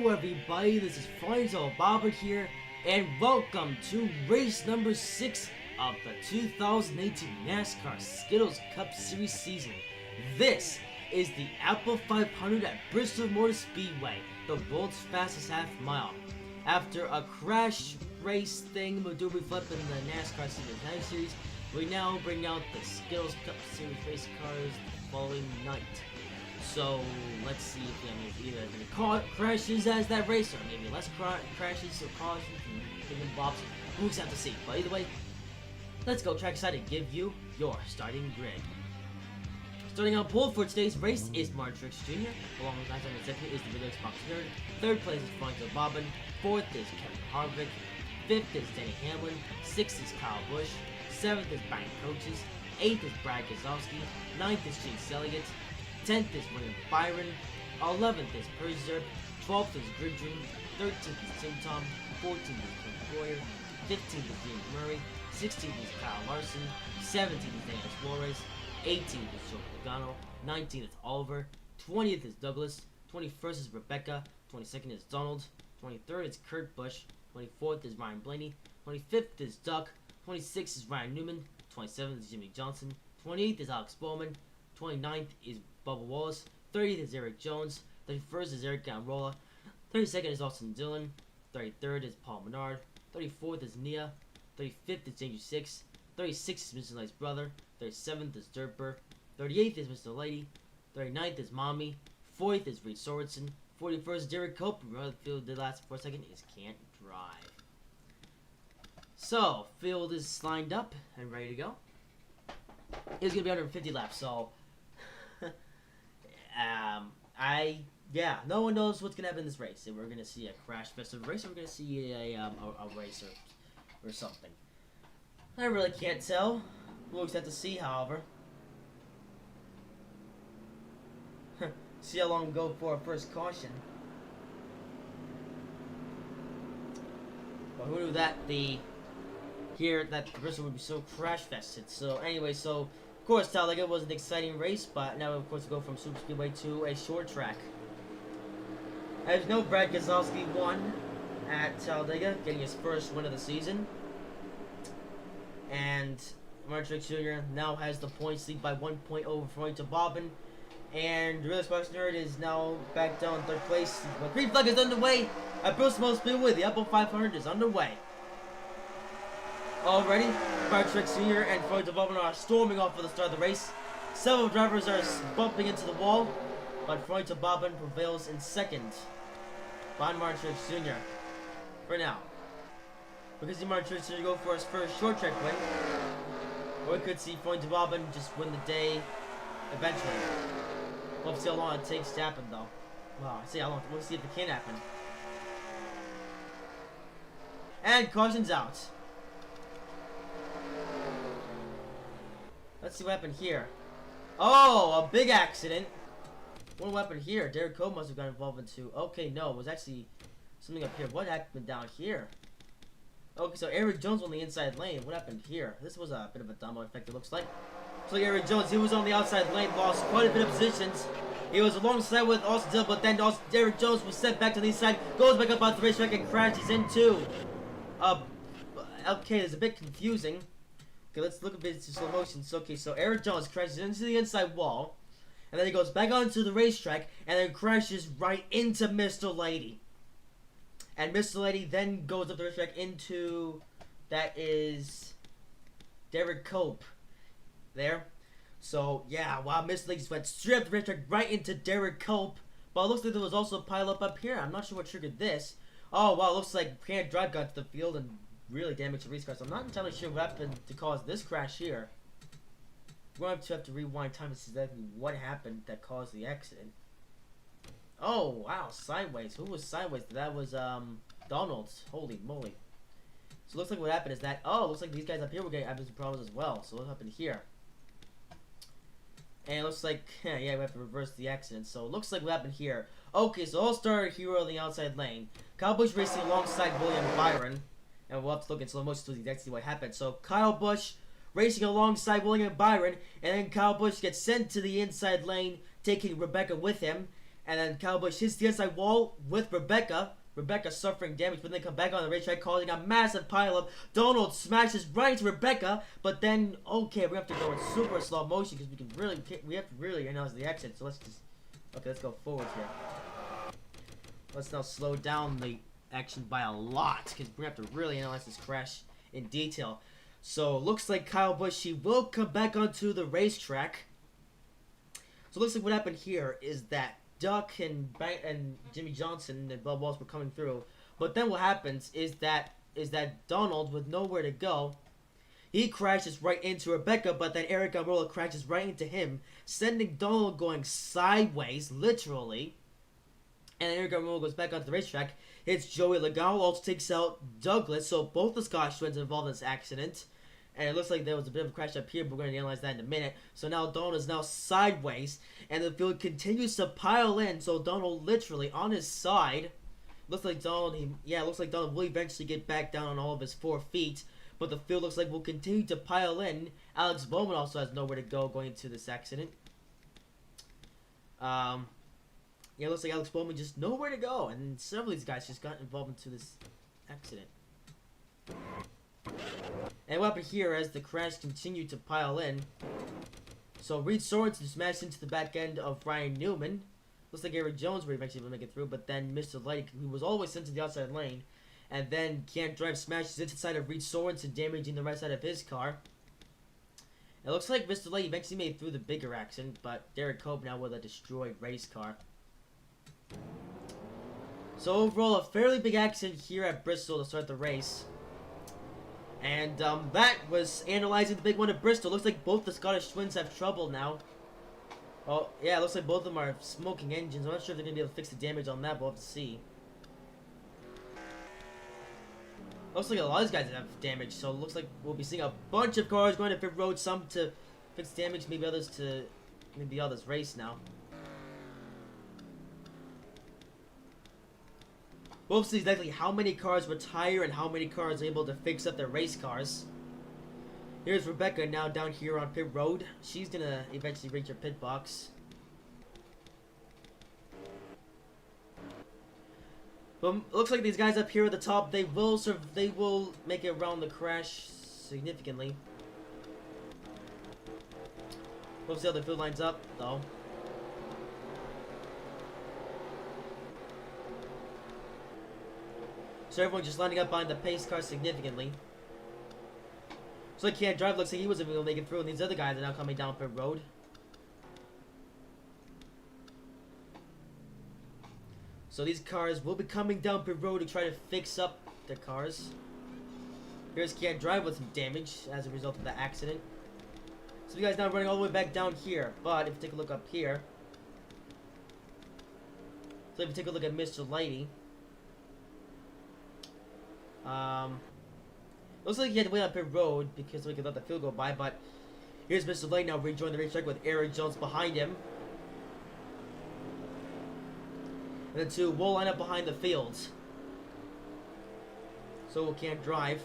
Hello everybody, this is Friendsall Bobber here, and welcome to race number 6 of the 2018 NASCAR Skittles Cup Series season. This is the Apple 500 at Bristol Motor Speedway, the world's fastest half mile. After a crash race thing Madoobie flip in the NASCAR Season 9 series, we now bring out the Skittles Cup Series race cars the following night. So let's see if we have either as many crashes as that race, or maybe less crashes or cautions and bobs. We'll just have to see. But either way, let's go trackside and give you your starting grid. Starting on pole for today's race is Martrix Jr. Along with 9th and 2nd is the Video Xbox Nerd. 3rd place is Friendsall Bobbin. 4th is Kevin Harvick. 5th is Denny Hamlin. 6th is Kyle Busch. 7th is Brian Coaches. 8th is Brad Keselowski. 9th is Chase Elliott. 10th is William Byron, 11th is Perzer, 12th is Gridrum, 13th is Tim Tom, 14th is Clint Boyer, 15th is James Murray, 16th is Kyle Larson, 17th is Daniel Suarez, 18th is Joe Pagano, 19th is Oliver, 20th is Douglas, 21st is Rebecca, 22nd is Donald, 23rd is Kurt Busch, 24th is Ryan Blaney, 25th is Duck, 26th is Ryan Newman, 27th is Jimmy Johnson, 28th is Alex Bowman, 29th is Bubba Wallace, 30th is Eric Jones, 31st is Eric Gamrola, 32nd is Austin Dillon, 33rd is Paul Menard, 34th is Nia, 35th is Danger 6, 36th is Mr. Light's brother, 37th is Dirtbird, 38th is Mr. Lady, 39th is Mommy, 40th is Reed Sorensen, 41st is Derek Cope, remember the field did last for a second, is Can't Drive. So, field is lined up and ready to go. It's going to be 150 laps, so no one knows what's gonna happen in this race. If we're gonna see a crash festive race, or we're gonna see a race or something. I really can't tell. We'll just have to see, however. See how long we go for our first caution. But who knew that the Bristol would be so crash fested? So anyway, so. Of course, Talladega was an exciting race, but now, of course, we go from Super Speedway to a short track. As you know, Brad Keselowski won at Talladega, getting his first win of the season. And Martrix Jr. now has the points lead by 1 point over Friendsall Bobbin. And the Real Xbox Nerd is now back down in 3rd place. The green flag is underway at Bristol Motor Speedway. The Apple 500 is underway. Already, Martrix Jr. and Friendsall Bobbin are storming off for the start of the race. Several drivers are bumping into the wall, but Friendsall Bobbin prevails in 2nd behind Martrix Jr. for now. We could see Martrix Jr. go for his first short track win, or we could see Friendsall Bobbin just win the day eventually. We'll see how long it takes to happen, though. Well, we'll see if it can happen. And caution's out. Let's see what happened here. Oh, a big accident. What happened here? Derek Cope must have got involved into. Okay, no, it was actually something up here. What happened down here? Okay, so Eric Jones on the inside lane. What happened here? This was a bit of a domino effect, it looks like. So Eric Jones, he was on the outside lane, lost quite a bit of positions. He was alongside with Austin Dillon, but then Derek Jones was sent back to the inside, goes back up on the racetrack and crashes into. Okay, it's a bit confusing. Okay, let's look a bit into slow motion. So, okay, so Eric Jones crashes into the inside wall, and then he goes back onto the racetrack, and then crashes right into Mr. Lady. And Mr. Lady then goes up the racetrack into, that is, Derek Cope. There. So, yeah, wow, Mr. Lady just went straight up the racetrack right into Derek Cope. But it looks like there was also a pile up here. I'm not sure what triggered this. Oh, wow, it looks like Can't Drive got to the field and really damaged the race car, so I'm not entirely sure what happened to cause this crash here. We're going to have to rewind time to see exactly what happened that caused the accident. Oh, wow, sideways. Who was sideways? That was, Donald's. Holy moly. So it looks like what happened is that, oh, it looks like these guys up here were having some problems as well. So what happened here? And it looks like, yeah, we have to reverse the accident. So it looks like what happened here. Okay, so all started here on the outside lane. Kyle Busch racing alongside William Byron. And we'll have to look in slow motion to see exactly what happened. So Kyle Busch racing alongside William Byron, and then Kyle Busch gets sent to the inside lane, taking Rebecca with him. And then Kyle Busch hits the inside wall with Rebecca. Rebecca suffering damage, but then come back on the racetrack, causing a massive pileup. Donald smashes right into Rebecca, but then okay, we have to go in super slow motion because we have to really analyze the accident. So let's go forward here. Let's now slow down the action by a lot because we have to really analyze this crash in detail. So looks like Kyle Busch, he will come back onto the racetrack. So looks like what happened here is that Duck and Jimmy Johnson and Bubba Wallace were coming through, but then what happens is that Donald, with nowhere to go, he crashes right into Rebecca, but then Eric Almirola crashes right into him, sending Donald going sideways, literally. And then Eric Almirola goes back onto the racetrack, hits Joey Logano, also takes out Douglas. So both the Scottish twins are involved in this accident. And it looks like there was a bit of a crash up here, but we're going to analyze that in a minute. So now Donald is now sideways, and the field continues to pile in. So Donald literally on his side. Looks like Donald will eventually get back down on all of his 4 feet. But the field looks like will continue to pile in. Alex Bowman also has nowhere to go going into this accident. Yeah, it looks like Alex Bowman just nowhere to go. And several of these guys just got involved into this accident. And what happened here as the crash continued to pile in. So Reed Sorensen smashed into the back end of Ryan Newman. Looks like Eric Jones were eventually able to make it through, but then Mr. Light, who was always sent to the outside lane. And then Can't Drive smashes into the side of Reed Sorensen, damaging the right side of his car. It looks like Mr. Light eventually made it through the bigger accident, but Derek Cope now with a destroyed race car. So overall, a fairly big accident here at Bristol to start the race. And that was analyzing the big one at Bristol. Looks like both the Scottish twins have trouble now. Oh, yeah, it looks like both of them are smoking engines. I'm not sure if they're going to be able to fix the damage on that, but we'll have to see. Looks like a lot of these guys have damage, so it looks like we'll be seeing a bunch of cars going to pit road, some to fix damage, maybe others race now. We'll see exactly how many cars retire and how many cars are able to fix up their race cars. Here's Rebecca now down here on pit road. She's gonna eventually reach her pit box. But looks like these guys up here at the top, they will make it around the crash significantly. We'll see how the field lines up though. So everyone's just lining up behind the pace car significantly. So like Can't Drive looks like he wasn't able to make it through, and these other guys are now coming down pit road. So these cars will be coming down pit road to try to fix up their cars. Here's Can't Drive with some damage as a result of the accident. So you guys now running all the way back down here, but if you take a look up here, so if you take a look at Mr. Lighty. Looks like he had to wait on pit road because we could let the field go by, but here's Mr. Light now rejoining the racetrack with Eric Jones behind him. And the two will line up behind the fields. So we Can't Drive.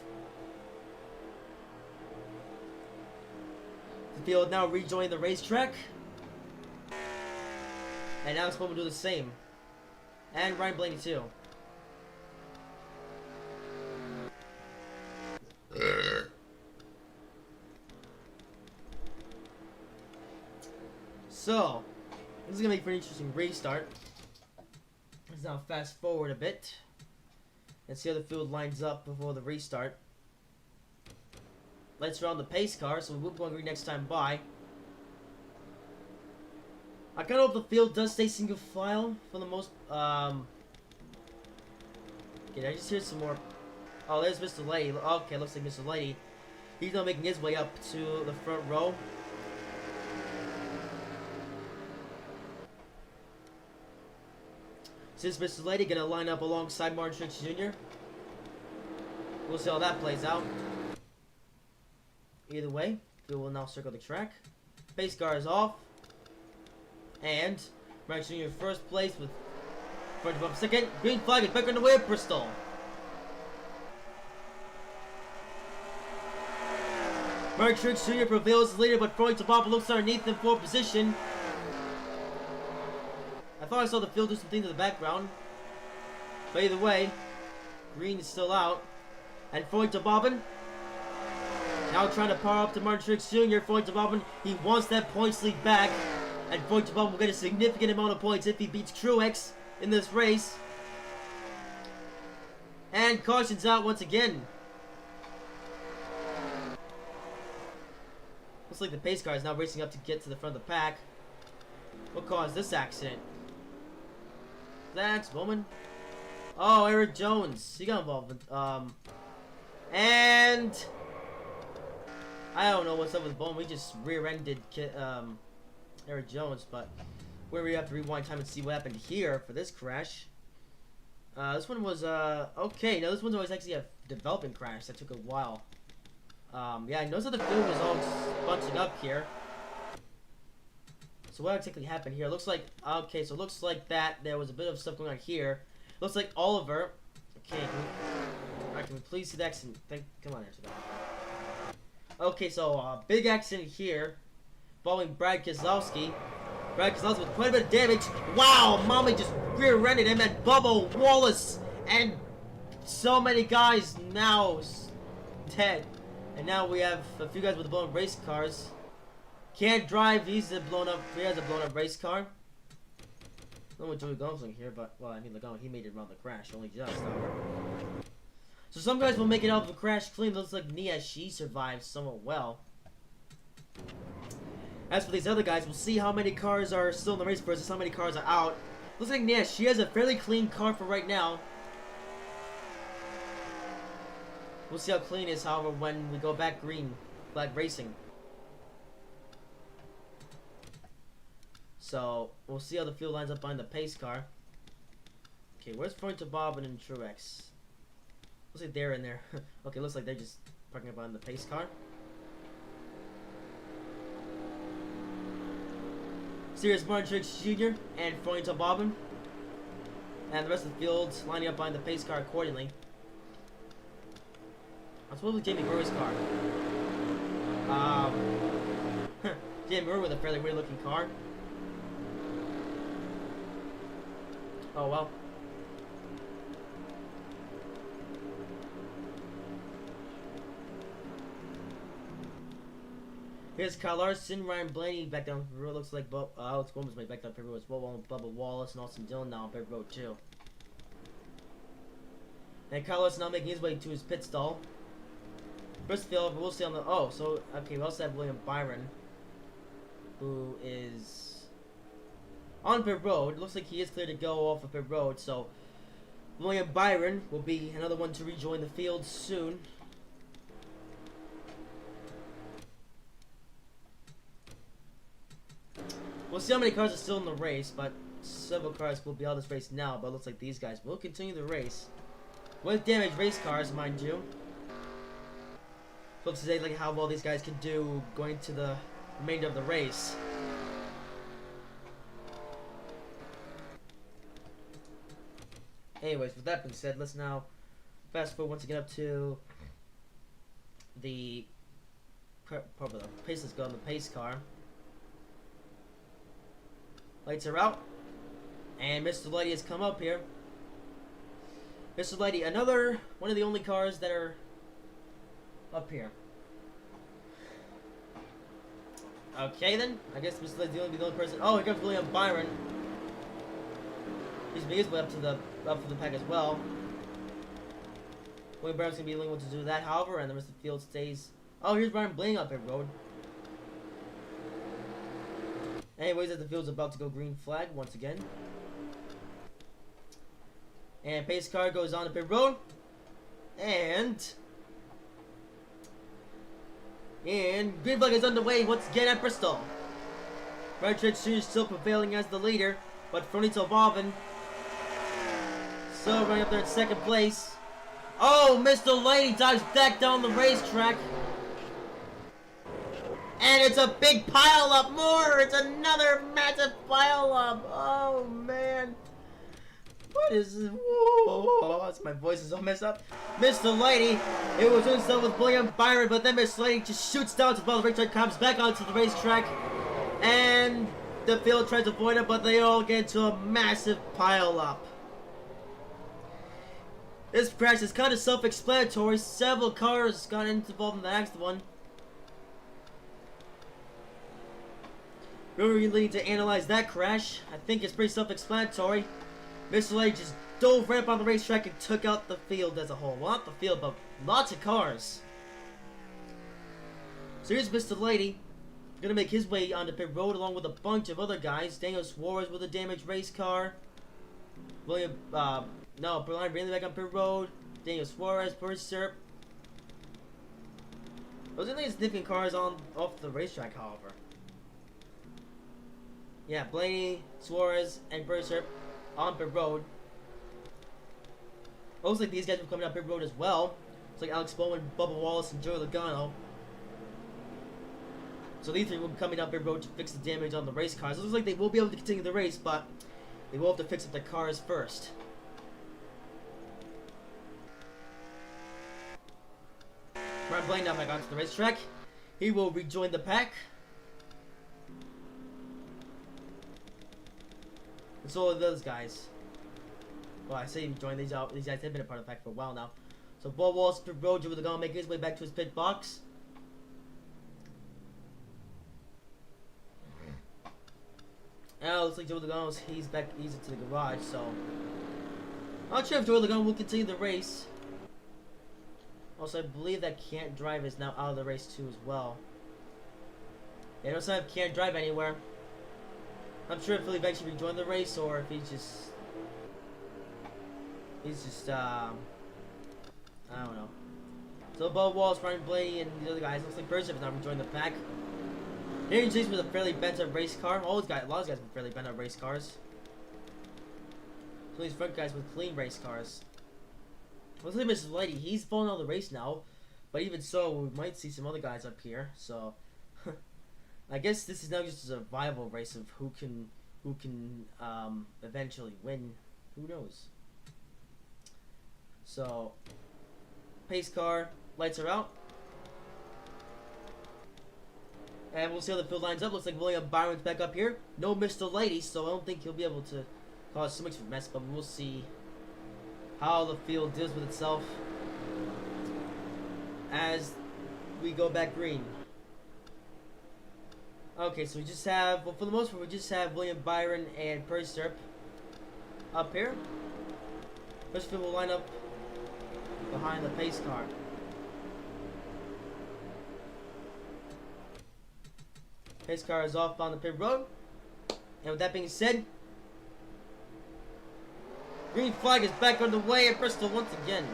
The field now rejoining the racetrack. And Alex Bowman will do the same. And Ryan Blaney too. So, this is going to make for an interesting restart. Let's now fast forward a bit. And see how the field lines up before the restart. Lights are on the pace car, so we will be going green next time by. I kind of hope the field does stay single file for the most... Okay, I just hear some more... Oh, there's Mr. Lighty. Okay, looks like Mr. Lighty. He's now making his way up to the front row. Since Mr. Lighty gonna line up alongside Martin Truex Jr. We'll see how that plays out. Either way, we will now circle the track. Pace car is off. And Martin Jr. first place with front bump second. Green flag is back on the way at Bristol. Martin Truex Jr. prevails as leader, but Floyd Tabapa looks underneath in 4th position. I thought I saw the field do some things in the background. But either way, green is still out. And Floyd to Bobbin. Now trying to power up to Martin Truex Jr. Floyd to Bobbin. He wants that points lead back. And Floyd to Bobbin will get a significant amount of points if he beats Truex in this race. And caution's out once again. Looks like the pace car is now racing up to get to the front of the pack. What caused this accident? That's Bowman. Oh, Eric Jones. He got involved with, and I don't know what's up with Bowman. We just rear-ended Eric Jones, but we have to rewind time and see what happened here for this crash. This one was okay. Now this one's always actually a developing crash that took a while. Yeah, I noticed that the field was all bunching up here. So what exactly happened here? Looks like, okay, so it looks like that there was a bit of stuff going on here. Looks like Oliver. Okay, can we please see the accident? Come on, answer that. Okay, so big accident here, following Brad Keselowski. Brad Keselowski with quite a bit of damage. Wow, Mommy just rear-ended him, and Bubba Wallace and so many guys now dead. And now we have a few guys with blown race cars. Can't drive. He has a blown up race car. I don't know what Joey Gosling here, but well, I mean, he made it around the crash, only just. So some guys will make it out of the crash clean. Looks like Nia, she survived somewhat well. As for these other guys, we'll see how many cars are still in the race versus how many cars are out. Looks like Nia, she has a fairly clean car for right now. We'll see how clean it is, however, when we go back green, flag racing. So, we'll see how the field lines up behind the pace car. Okay, where's Floyd to Bobbin and Truex? Looks like they're in there. Okay, looks like they're just parking up behind the pace car. Serious Martin Truex Jr. and Floyd to Bobbin. And the rest of the field lining up behind the pace car accordingly. That's probably Jamie Brewer's car. Jamie Brewer with a fairly weird looking car. Oh well. Here's Kyle Larson, Ryan Blaney back down the road. Looks like Alex Gomez might back down the road as well. Bubba Wallace and Austin Dillon now on pit road too. And Kyle Larson now making his way to his pit stall. First field, we'll see on the. Oh, so okay, we also have William Byron, who is on pit road. Looks like he is clear to go off of pit road. So William Byron will be another one to rejoin the field soon. We'll see how many cars are still in the race, but several cars will be out of this race now. But it looks like these guys will continue the race with damaged race cars, mind you. Hope to say like how well these guys can do going to the remainder of the race. Anyways, with that being said, let's now fast forward once again up to the pace. Let's go on the pace car. Lights are out, and Mr. Lighty has come up here. Mr. Lighty, another one of the only cars that are up here. Okay then, I guess Mr. Lighty's the only person. Oh, here comes William Byron. He's making his way up to the pack as well. William Byron's gonna be the only one to do that, however, and the rest of the field stays. Oh, here's Ryan Blaney up here, road. Anyways, as the field's about to go green flag once again. And pace car goes on to pit road. And green flag is underway once again at Bristol. Red Truex Jr. still prevailing as the leader, but Fronito Bobbin still running up there in second place. Oh, Mr. Lady dives back down the racetrack. And it's a big pile up more! It's another massive pile up! Oh man! What is this? Whoa, my voice is all messed up. Mr. Lady, it was doing stuff with William Byron, but then Mr. Lady just shoots down to the ball. The racetrack comes back onto the racetrack. And the field, tries to avoid it, but they all get into a massive pile up. This crash is kind of self-explanatory. Several cars got involved in the next one. We really need to analyze that crash. I think it's pretty self-explanatory. Mr. Lady just dove right up on the racetrack and took out the field as a whole. Well, not the field, but lots of cars. So here's Mr. Lady, gonna make his way onto pit road along with a bunch of other guys. Daniel Suarez with a damaged race car. Brian Brandon back on pit road. Daniel Suarez, Berser. Those are only significant cars off the racetrack, however. Yeah, Blaney, Suarez, and Berser on pit road. Looks like these guys were coming up pit road as well. It's like Alex Bowman, Bubba Wallace, and Joey Logano. So these three will be coming up pit road to fix the damage on the race cars. It looks like they will be able to continue the race, but they will have to fix up their cars first. Ryan Blaine now back onto the racetrack. He will rejoin the pack. And so are those guys. Well, I say join these out. These guys have been a part of the pack for a while now. So Ball Walls pit road, Joey Logano making his way back to his pit box. Now it looks like Joey Logano's he's into the garage, so I'm not sure if Joey Logano will continue the race. Also, I believe that Can't Drive is now out of the race too as well. Yeah, I don't have Can't Drive anywhere. I'm sure if he'll eventually rejoin the race or if he's just I don't know. So Bo Walls, Ryan Blaney, and the other guys. Looks like Berser has now rejoined the pack. Here he chased with a fairly bent up race car. A lot of guys have been fairly bent up race cars. So these front guys with clean race cars. Looks like Mr. Lady, he's falling out of the race now. But even so, we might see some other guys up here. So I guess this is now just a survival race of who can eventually win. Who knows? So pace car, lights are out. And we'll see how the field lines up. Looks like William Byron's back up here. No Mr. Lady, so I don't think he'll be able to cause so much of a mess, but we'll see how the field deals with itself as we go back green. Okay, so we just have, well, for the most part, we just have William Byron and Percy up here. First field will line up behind the pace car. Pace car is off on the pit road. And with that being said, green flag is back on the way at Bristol once again.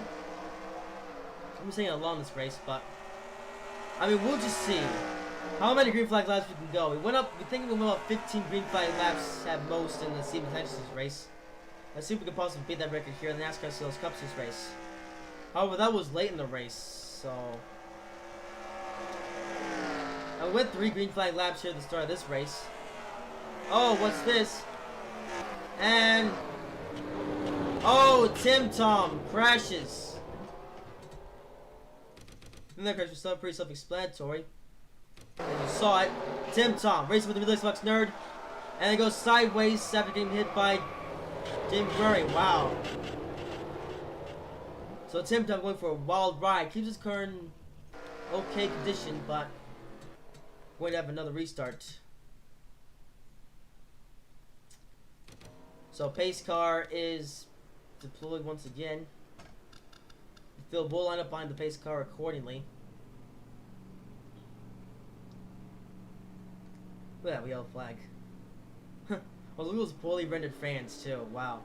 I'm saying along this race, but I mean, we'll just see how many green flag laps we can go. We think we went up 15 green flag laps at most in the Stephen Henderson's race. Let's see if we can possibly beat that record here in the NASCAR Skittles Cup Series race. However, that was late in the race, so I went 3 green flag laps here at the start of this race. Oh, what's this? And oh, Tim Tom crashes. And that crash was pretty self-explanatory. And you saw it. Tim Tom racing with the Relay Fox Nerd, and it goes sideways after getting hit by James Murray. Wow. So Tim Tom going for a wild ride. Keeps his car in okay condition, but going to have another restart. So pace car is deployed once again. The field will line up behind the pace car accordingly. Look at that yellow flag. Well, look at those poorly rendered fans too. Wow.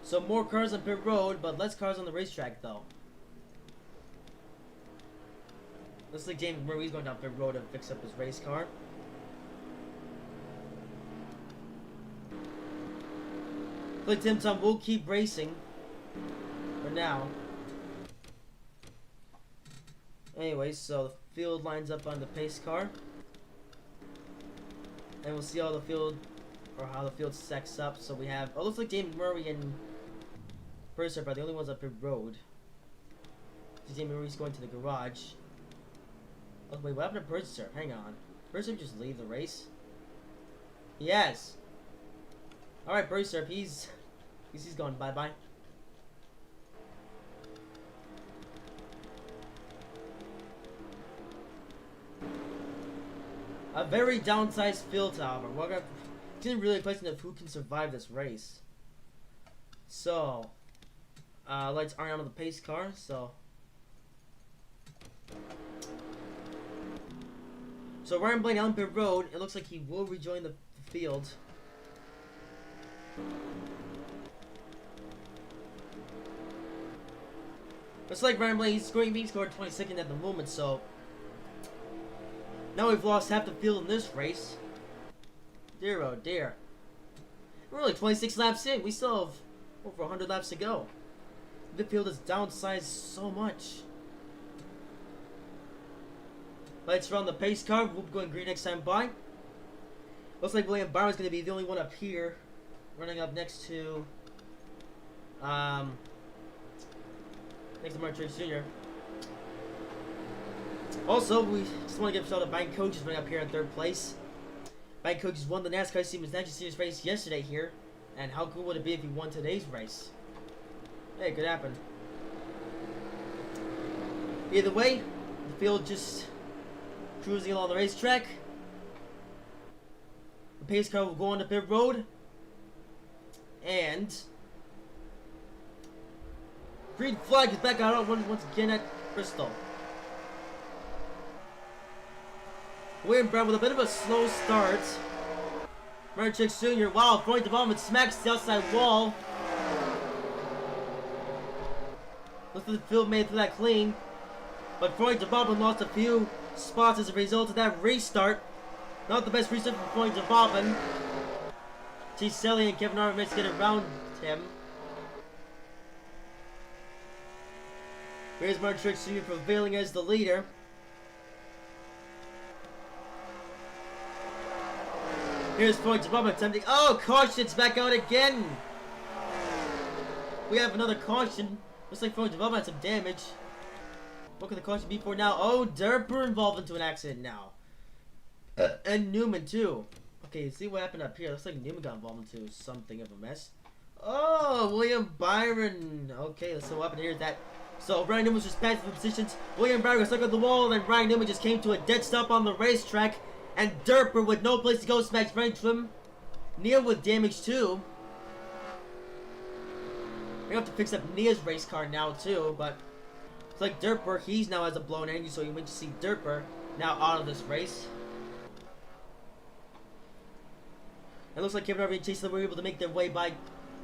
So more cars on pit road, but less cars on the racetrack though. Looks like James Murray's going down pit road to fix up his race car. Looks like Tim Tom will keep racing for now. Anyway, so the field lines up on the pace car, and we'll see how the field stacks up. So we have, oh, looks like James Murray and Percy are the only ones up pit road. He's going to the garage. Oh, wait, what happened to Birdster? Hang on. Birdster just leave the race? Yes. Alright, Birdster, he's gone. Bye-bye. A very downsized field, however. Well, didn't really question of who can survive this race. So, lights aren't on the pace car, so. So Ryan Blaney on pit road. It looks like he will rejoin the field. Looks like Ryan Blaney scored 22nd at the moment, so now we've lost half the field in this race. Dear oh dear. We're only 26 laps in. We still have over 100 laps to go. The field is downsized so much. Lights are on the pace car. We'll be going green next time by. Looks like William Byron's going to be the only one up here. Running up next to Mark Truex Jr. Also, we just want to give a shout out to Bank Coaches running up here in third place. Bank Coaches won the NASCAR Series National Series race yesterday here. And how cool would it be if he won today's race? Hey, it could happen. Either way, the field just cruising along the racetrack. The pace car will go on the pit road. And green flag is back out once again at Bristol. William Brown with a bit of a slow start. Mark Truex Jr. Wow, throwing development smacks the outside wall. Looks like the field made it through that clean. But Freund Bobbin lost a few spots as a result of that restart. Not the best restart for Freund Bobbin. T. Selly and Kevin Harvick managed to get around him. Here's Mark Truex Jr. prevailing as the leader. Here's Freund Bobbin attempting. Oh, caution's back out again. We have another caution. Looks like Freund Bobbin had some damage. What could the caution be for now? Oh, Derper involved into an accident now. And Newman too. Okay, see what happened up here. Looks like Newman got involved into something of a mess. Oh, William Byron. Okay, let's see what happened here. So Ryan Newman was just passing the positions. William Byron was stuck on the wall, and then Ryan Newman just came to a dead stop on the racetrack. And Derper with no place to go smacks right into him. Neil with damage too. We're gonna have to fix up Nia's race car now too, but it's like Derper, he's now has a blown engine, so you might see Derper now out of this race. It looks like Kevin Harvick and Chase were able to make their way by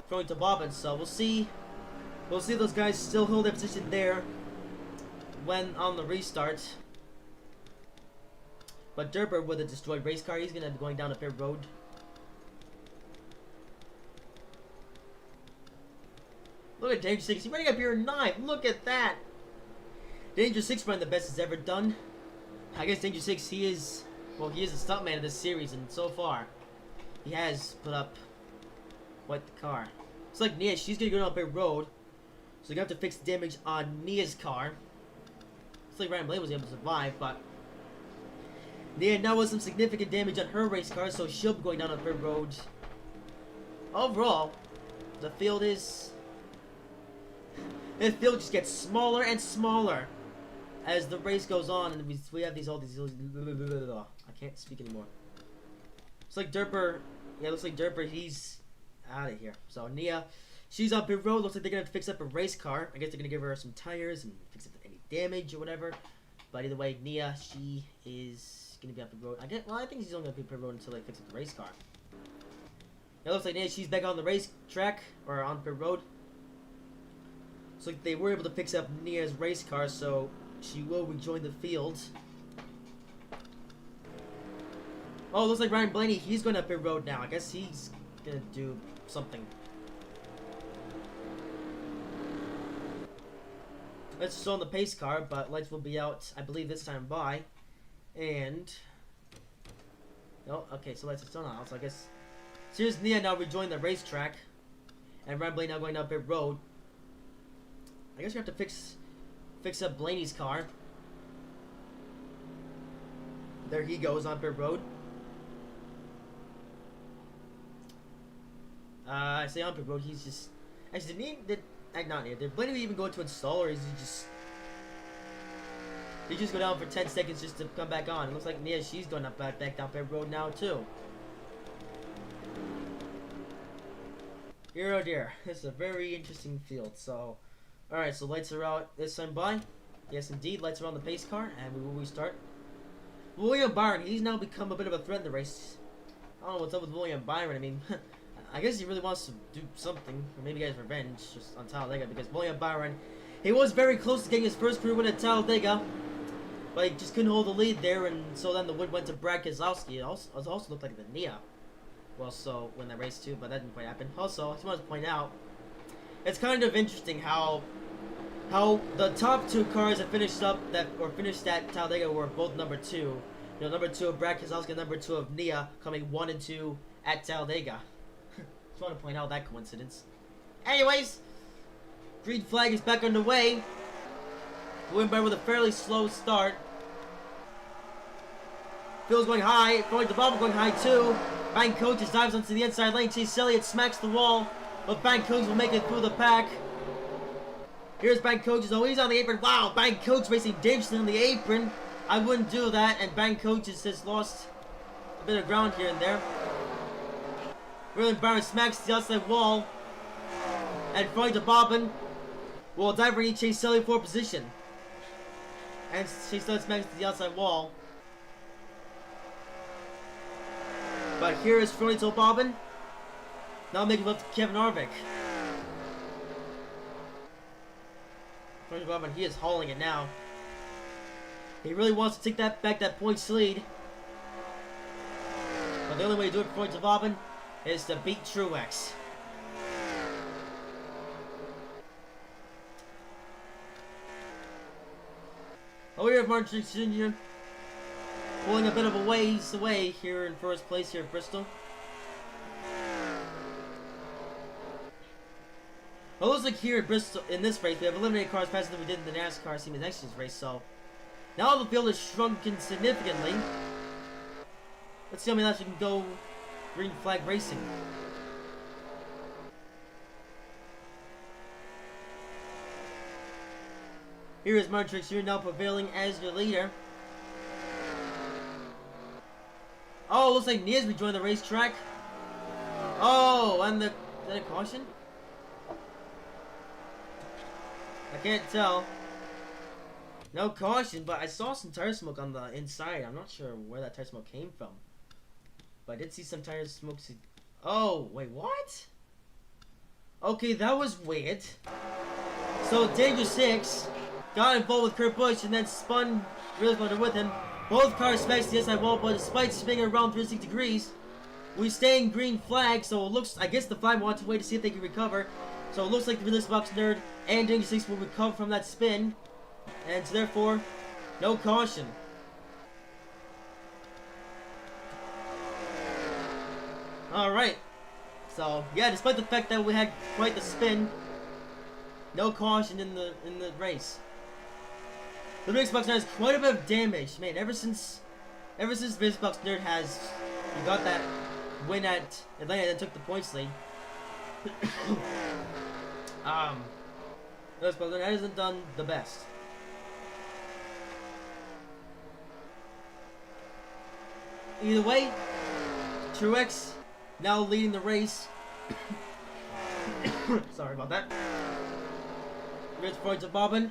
throwing to Bobbin, so we'll see. We'll see those guys still hold their position there when on the restart. But Derper with a destroyed race car, he's gonna be going down a pit road. Look at Danger 6, he's running up here in 9th. Look at that. Danger 6 running the best he's ever done. I guess Danger 6, he is a stuntman of this series, and so far, he has put up quite the car. It's like Nia, she's gonna go down a pit road, so you're gonna have to fix the damage on Nia's car. It's like Ryan Blaney was able to survive, but Nia now has some significant damage on her race car, so she'll be going down a pit road. Overall, the field is... the field just gets smaller and smaller as the race goes on, and we have all these I can't speak anymore. It's like Derper, yeah, it looks like Derper, he's out of here. So Nia, she's on pit road. Looks like they're gonna have to fix up her race car. I guess they're gonna give her some tires and fix up any damage or whatever. But either way, Nia, she is gonna be on pit road. I think she's only gonna be on pit road until they fix up the race car. It looks like Nia, she's back on the race track or on pit road. So they were able to fix up Nia's race car, so she will rejoin the field. Oh, looks like Ryan Blaney, he's going up pit road now. I guess he's gonna do something. Lights are still on the pace car, but lights will be out, I believe, this time by. And... oh, okay, so lights are still on. So I guess... so here's Nia now rejoining the racetrack. And Ryan Blaney now going up pit road. I guess you have to fix fix up Blaney's car. There he goes on pit road. I say on pit road, he's just... Actually, did Blaney even go to install, or is he just... He just go down for 10 seconds just to come back on? It looks like Nia, she's going up back down pit road now, too. Dear oh dear, this is a very interesting field, so... Alright, so lights are out this time by. Yes, indeed, lights are on the pace car, and we will restart. William Byron, he's now become a bit of a threat in the race. I don't know what's up with William Byron. I mean, I guess he really wants to do something, or maybe get his revenge just on Talladega, because William Byron, he was very close to getting his first career win at Talladega, but he just couldn't hold the lead there, and so then the win went to Brad Keselowski. It also looked like the Nia will also win that race too, but that didn't quite happen. Also, I just wanted to point out, it's kind of interesting how the top two cars that finished at Talladega were both number 2. You know, number 2 of Brad Keselowski, number 2 of Nia, coming 1 and 2 at Talladega. Just want to point out that coincidence. Anyways, green flag is back underway. Going by with a fairly slow start. Phil's going high, going to Bob going high too. Bank Coach just dives onto the inside lane. Chase Elliott smacks the wall, but Bank Coach will make it through the pack. Here's Bank Coach. Oh, he's on the apron. Wow, Bank Coach racing dangerously on the apron. I wouldn't do that, and Bank Coach has lost a bit of ground here and there. William Byron smacks the outside wall, and throwing to Bobbin. Will dive and Chase Elliott for position. And Chase Elliott smacks the outside wall. But here is Fronto Bobbin. Now making left to Kevin Harvick. Fronto Bobbin, he is hauling it now. He really wants to take that points lead. But the only way to do it for Fronto Bobbin is to beat Truex. Oh, we have Martin Truex Jr. pulling a bit of a ways away here in first place here at Bristol. Well, it looks like here at Bristol, in this race, we have eliminated cars faster than we did in the NASCAR Seaman Extras race, so now the field is shrunken significantly. Let's see how many laps we can go green flag racing. Here is Martin Truex Jr. now prevailing as your leader. Oh, looks like Nia's rejoined the racetrack. Oh, and is that a caution? I can't tell. No caution, but I saw some tire smoke on the inside. I'm not sure where that tire smoke came from. But I did see some tire smoke. Oh, wait, what? Okay, that was weird. So, Danger 6 got involved with Kurt Busch and then spun really far with him. Both cars smashed the inside wall, but despite spinning around 360 degrees, we stay in green flag, so it looks, I guess the flag wants to wait to see if they can recover. So it looks like the Release Box Nerd and Danger 6 will recover from that spin. And so therefore, no caution. Alright. So, yeah, despite the fact that we had quite the spin, no caution in the race. The Release Box Nerd has quite a bit of damage. Man, ever since Release Box Nerd he got that win at Atlanta and took the points lead. Release Box Nerd hasn't done the best. Either way, Truex now leading the race. Sorry about that. Rich points of Bobbin.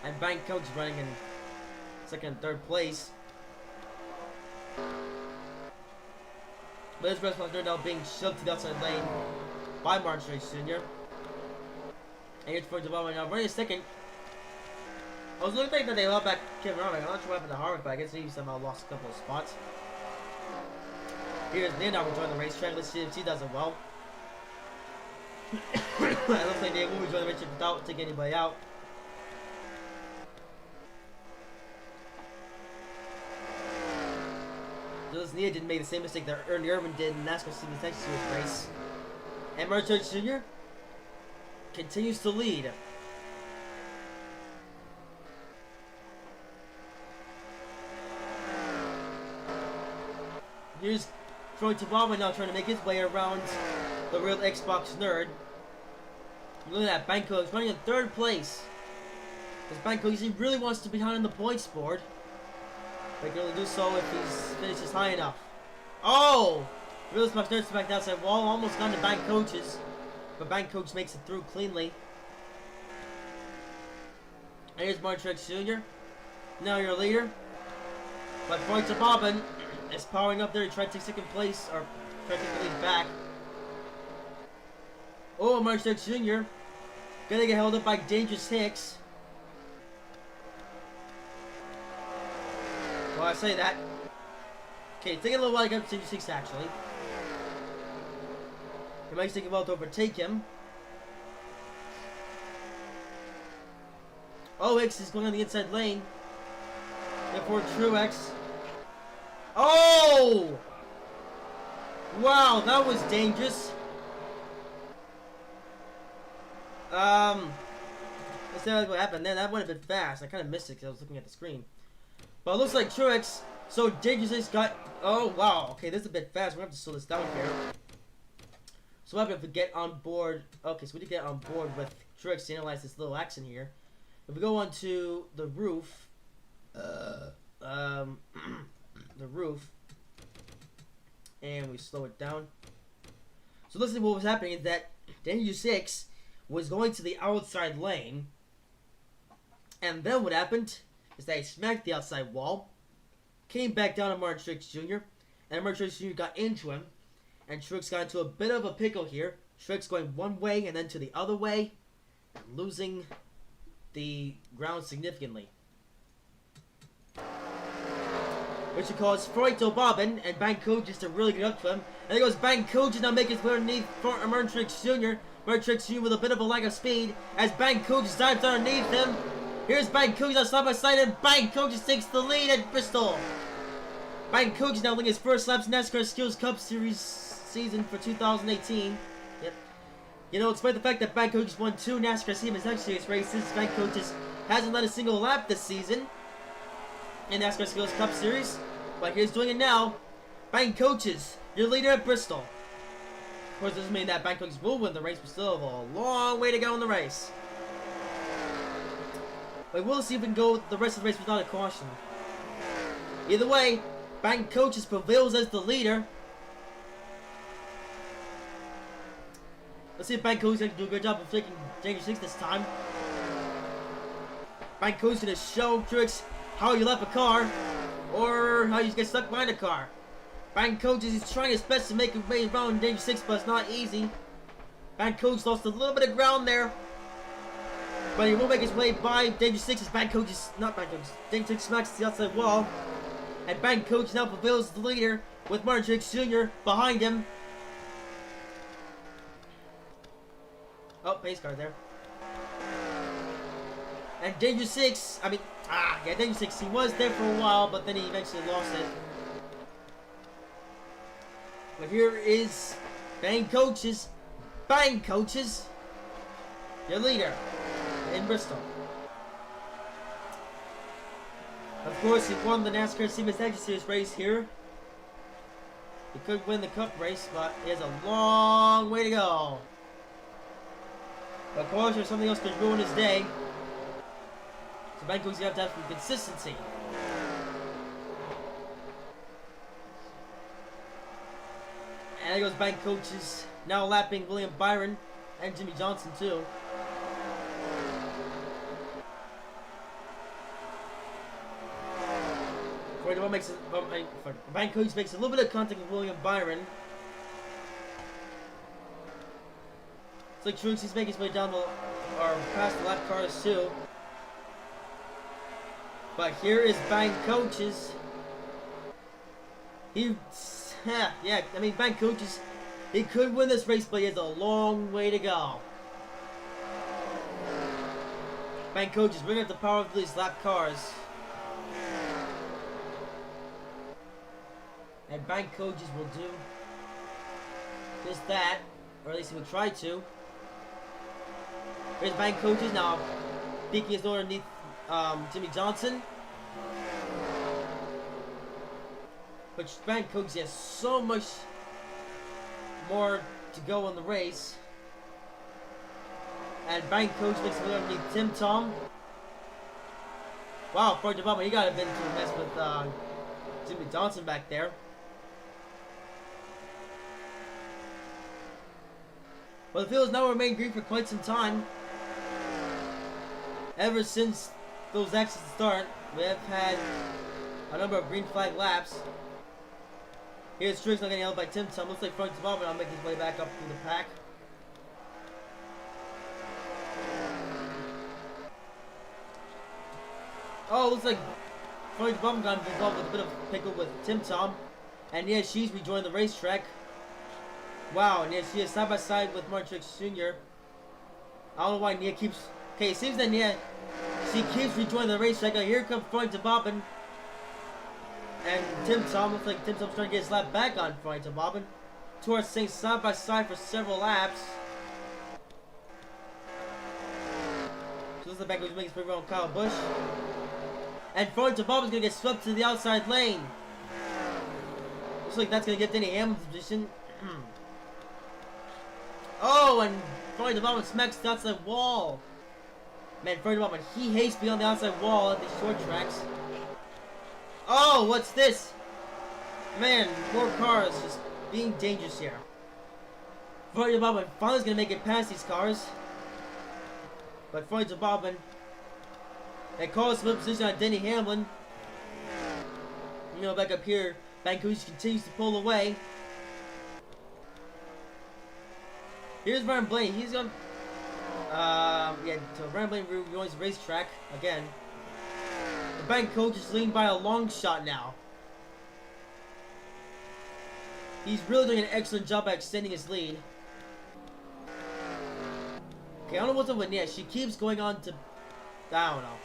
And Bank Coach running in second and third place. But this restaurant now being shoved to the outside lane by Martin Truex Jr. And Rich points of Bobbin now running second. I was looking that they allowed back Kevin Harvick. I'm not sure what happened to Harvick, but I guess he somehow lost a couple of spots. Here's Nina will join the racetrack. Let's see if she does it well. It looks like they will join the racetrack without taking anybody out. Jules Nia didn't make the same mistake that Ernie Irvin did in NASCAR Seaman Texas race. And Martin Truex Jr. continues to lead. Here's Troy Tabama now trying to make his way around the real Xbox nerd. Look at that, Banco is running in 3rd place. Because Banco, he really wants to be behind on the points board. But he can only do so if he finishes high enough. Oh! Real Xbox nerd smacked the outside wall, almost gone to Bank Coaches. But Bank Coach makes it through cleanly. And here's Martrex Jr. Now your leader. But Troy Tabama is powering up there. He tried to take 2nd place, or tried to take the lead back. Oh, Martrex Jr. Gonna get held up by Dangerous Hicks. Well, I say that. Okay, taking a little while to get up to Dangerous Hicks, actually. He might take a while to overtake him. Oh, Hicks is going on the inside lane. Therefore, Truex. Oh! Wow, that was dangerous. Let's see what happened there. That went a bit fast. I kind of missed it because I was looking at the screen. But it looks like Truex. So Dangerous got. Oh wow. Okay, this is a bit fast. We're gonna have to slow this down here. So what happens if we get on board? Okay, so we did get on board with Truex to analyze this little action here. If we go onto the roof, the roof, and we slow it down. So listen, what was happening is that Dangerous Hicks was going to the outside lane, and then what happened is that he smacked the outside wall, came back down to Martin Truex Jr., and Martin Truex Jr. got into him, and Truex got into a bit of a pickle here. Truex going one way and then to the other way, and losing the ground significantly. Which would cause Froito Bobbin and Bank Coaches to really get up to him. And there goes Bank Coaches now making his way underneath Martin Truex Jr. Martin Truex Jr. with a bit of a lack of speed as Bank Coaches dives underneath him. Here's Bank Coaches on side by side, and Bank Coaches takes the lead at Bristol. Bank Coaches now winning his first laps NASCAR Skills Cup Series season for 2018. Yep. You know, despite the fact that Bank Coaches won 2 NASCAR Series races, Bank Coaches hasn't led a single lap this season in NASCAR Skills Cup Series. But he's doing it now. Bank Coaches, your leader at Bristol. Of course, this doesn't mean that Bank Coaches will win the race, but still have a long way to go in the race. But we'll see if we can go the rest of the race without a caution. Either way, Bank Coaches prevails as the leader. Let's see if Bank Coaches can do a good job of taking Dangerous Hicks this time. Bank Coaches gonna show Truex how you lap a car, or how you get stuck behind a car. Bank Coaches is trying his best to make his way around Dangerous Hicks, but it's not easy. Bank Coaches lost a little bit of ground there, but he will make his way by Dangerous Hicks as Bank Coaches, not Bank Coaches, Dangerous Hicks smacks the outside wall. And Bank Coaches now prevails the leader with Martin Truex Jr. behind him. Oh, pace car there. And Dangerous Hicks, Dangerous Hicks, he was there for a while, but then he eventually lost it. But here is Bank Coaches, your leader in Bristol. Of course, he won the NASCAR Series race here. He could win the Cup race, but he has a long way to go. But of course, if something else could ruin his day, so Bank Coaches have to have some consistency. And there goes Bank Coaches, now lapping William Byron and Jimmy Johnson too. Bank Coaches makes a little bit of contact with William Byron. It's like Truex, he's making his way down or past the lap cars too. But here is Bank Coaches. Bank Coaches, he could win this race, but he has a long way to go. Bank Coaches bring up the power of these lap cars. And Bank Coaches will do just that, or at least he will try to. Here's Bank Coaches now, peeking his nose underneath Jimmy Johnson. But Bank Coach has so much more to go in the race. And Bank Coach makes a little underneath Tim Tom. Wow, Frank DeBama, he got a bit into a mess with Jimmy Johnson back there. Well, the field has now remained green for quite some time. Ever since those accidents start, we have had a number of green flag laps. Here's Strix not getting held by Tim Tom. Looks like Frank DeBama will make his way back up through the pack. Oh, looks like Frank DeBama got involved with a bit of a pickle with Tim Tom. And yeah, she's rejoined the racetrack. Wow, and yeah, she is side by side with Martrix Jr. I don't know why Nia keeps... Okay, it seems that Nia, she keeps rejoining the racetrack. Here comes Frank DeBama. And Tim Tom, looks like Tim Tom's trying to get his lap back on Frank DeBama. Two are staying side by side for several laps. So looks like back goes making his way around Kyle Busch. And Frank DeBama is going to get swept to the outside lane. Looks like that's going to get Denny Hamlin's position. Oh, and Frank DeBama smacks the outside wall. Man, Frank DeBama, he hates being on the outside wall at these short tracks. Oh, what's this? Man, more cars just being dangerous here. Frank DeBama finally is going to make it past these cars. But Frank DeBama, that calls split position on Denny Hamlin. You know, back up here, Bank Coach continues to pull away. Here's Ryan Blaney. He's on. Yeah, so Ryan Blaney rejoins the racetrack again. The Bank Coach is leading by a long shot now. He's really doing an excellent job at extending his lead. Okay, I don't know what's up with Nia. She keeps going on to. I don't know.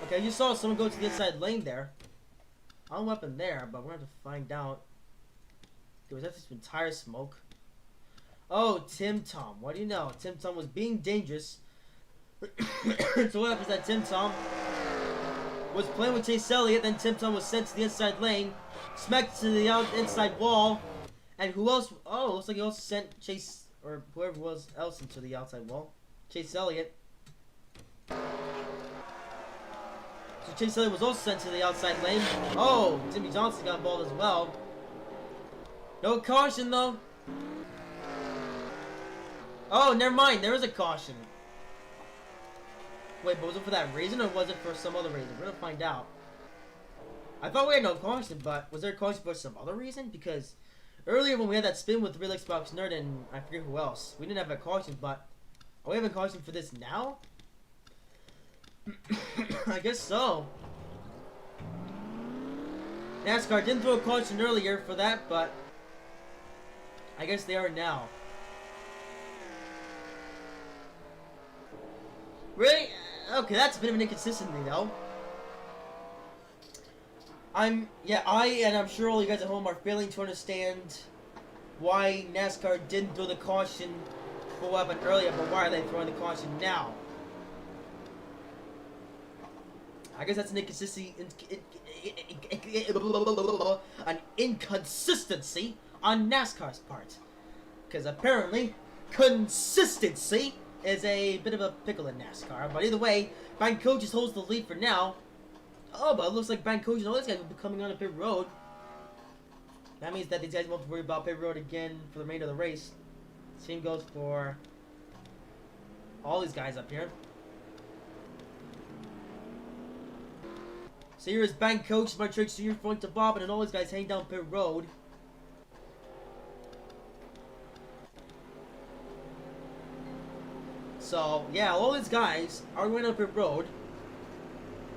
Okay, you saw someone go to the inside lane there. I don't know what happened there, but we're going to have to find out. Was that just been tire smoke? Oh, Tim Tom. What do you know? Tim Tom was being dangerous. So what happens that Tim Tom was playing with Chase Elliott, then Tim Tom was sent to the inside lane, smacked to the inside wall, and who else? Oh, looks like he also sent Chase, or whoever was else into the outside wall. Chase Elliott. So Chase Elliott was also sent to the outside lane. Oh, Jimmy Johnson got involved as well. No caution though. Oh, never mind. There is a caution. Wait, but was it for that reason or was it for some other reason? We're gonna find out. I thought we had no caution, but was there a caution for some other reason? Because earlier when we had that spin with Real Xbox Nerd and I forget who else, we didn't have a caution, but are we having a caution for this now? I guess so. NASCAR didn't throw a caution earlier for that, but I guess they are now. Really? Okay, that's a bit of an inconsistency, though. I and I'm sure all you guys at home are failing to understand why NASCAR didn't throw the caution for what happened earlier, but why are they throwing the caution now? I guess that's an inconsistency, an inconsistency on NASCAR's part. Because apparently, consistency is a bit of a pickle in NASCAR. But either way, Bank Coach just holds the lead for now. Oh, but it looks like Bank Coach and all these guys will be coming on a pit road. That means that these guys won't have to worry about pit road again for the remainder of the race. Same goes for all these guys up here. So here is Bank Coach, Martrix Jr., Frank DeBama, and all these guys heading down pit road. So, yeah, all these guys are going up pit road.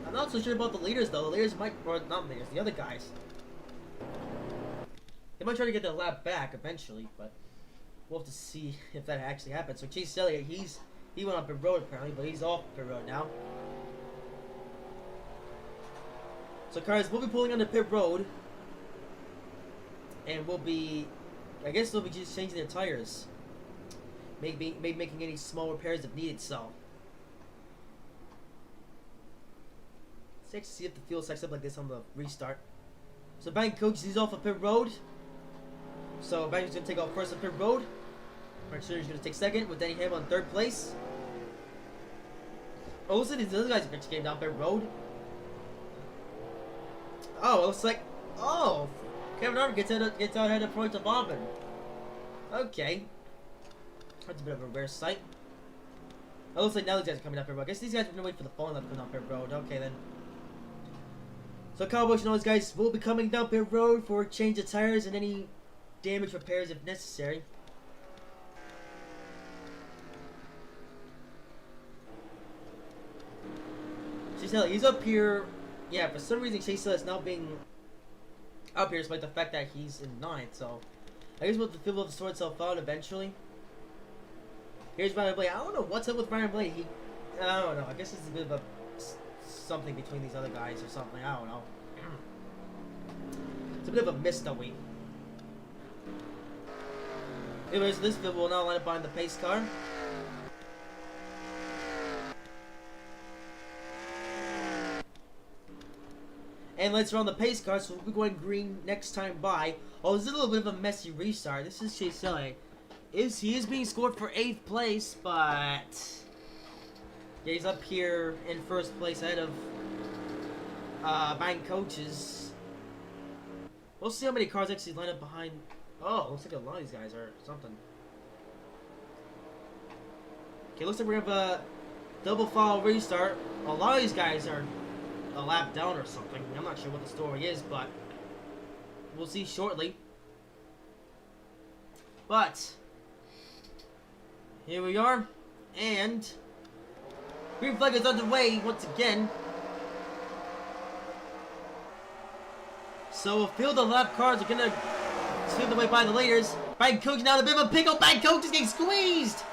I'm not so sure about the leaders, though. The leaders might, or not leaders, the other guys. They might try to get their lap back eventually, but we'll have to see if that actually happens. So Chase Elliott, he went up pit road apparently, but he's off pit road now. So cars will be pulling on the pit road, and we'll be, I guess they'll be just changing their tires. Maybe making any small repairs if needed, so. It's nice to see if the fuel stacks up like this on the restart. So bank coach is off of pit road. So Bank's gonna take off first on pit road. Mark Schiller's gonna take second with Denny Hamlin in third place. Oh, looks like these other guys eventually came down pit road. Oh, it looks like Kevin Harvick gets out ahead of Floyd Bobbin. Okay. That's a bit of a rare sight. It looks like now these guys are coming up pit road. I guess these guys are gonna wait for the phone to come down pit road. Okay then. So Cowboys and all these guys will be coming down pit road for a change of tires and any damage repairs if necessary. Chase Elliott, he's up here. Yeah, for some reason Chase Elliott is now being up here despite the fact that he's in 9th. So I guess we'll have to feel able to sort itself out eventually. Here's Ryan Blaney. I don't know what's up with Ryan Blaney. I don't know. I guess it's a bit of a something between these other guys or something. I don't know. It's a bit of a mystery. Anyways, this field will now line up behind the pace car. And let's run the pace car, so we'll be going green next time by. Oh, this is a little bit of a messy restart. This is Chase Elliott. He is being scored for 8th place, but yeah, he's up here in 1st place ahead of bank coaches. We'll see how many cars actually line up behind. Oh, looks like a lot of these guys are something. Okay, looks like we're gonna have a double file restart. A lot of these guys are a lap down or something. I'm not sure what the story is, but we'll see shortly. But here we are, and green flag is underway once again. So a field of lap cars are gonna sweep the way by the leaders. Bank coach now in a bit of a pickle. Bank coach is getting squeezed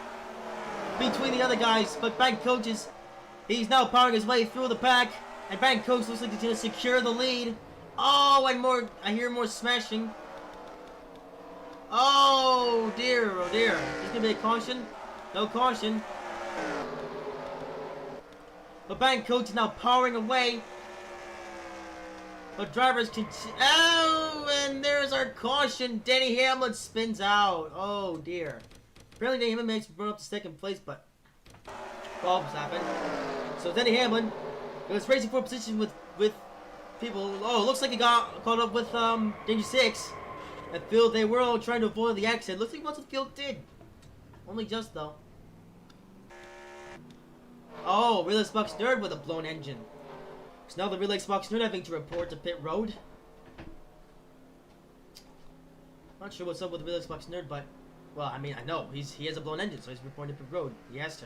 between the other guys, but bank coach he's now powering his way through the pack. And bank coach looks like he's gonna secure the lead. Oh, and more! I hear more smashing. Oh dear! Oh dear! There's gonna be a caution. No caution. But bank coach is now powering away. But drivers can. Oh, and there's our caution. Denny Hamlin spins out. Oh dear. Apparently Denny Hamlin makes run up to 2nd place, but problems happen. So Denny Hamlin was racing for position with people. Oh, looks like he got caught up with Danger 6. At field, they were all trying to avoid the accident. Looks like most of the field did. Only just though. Oh, Relay Xbox Nerd with a blown engine. So now the Relay Xbox Nerd having to report to pit road. Not sure what's up with the Relay Xbox Nerd, but well, I mean, I know he has a blown engine, so he's reporting to pit road. He has to.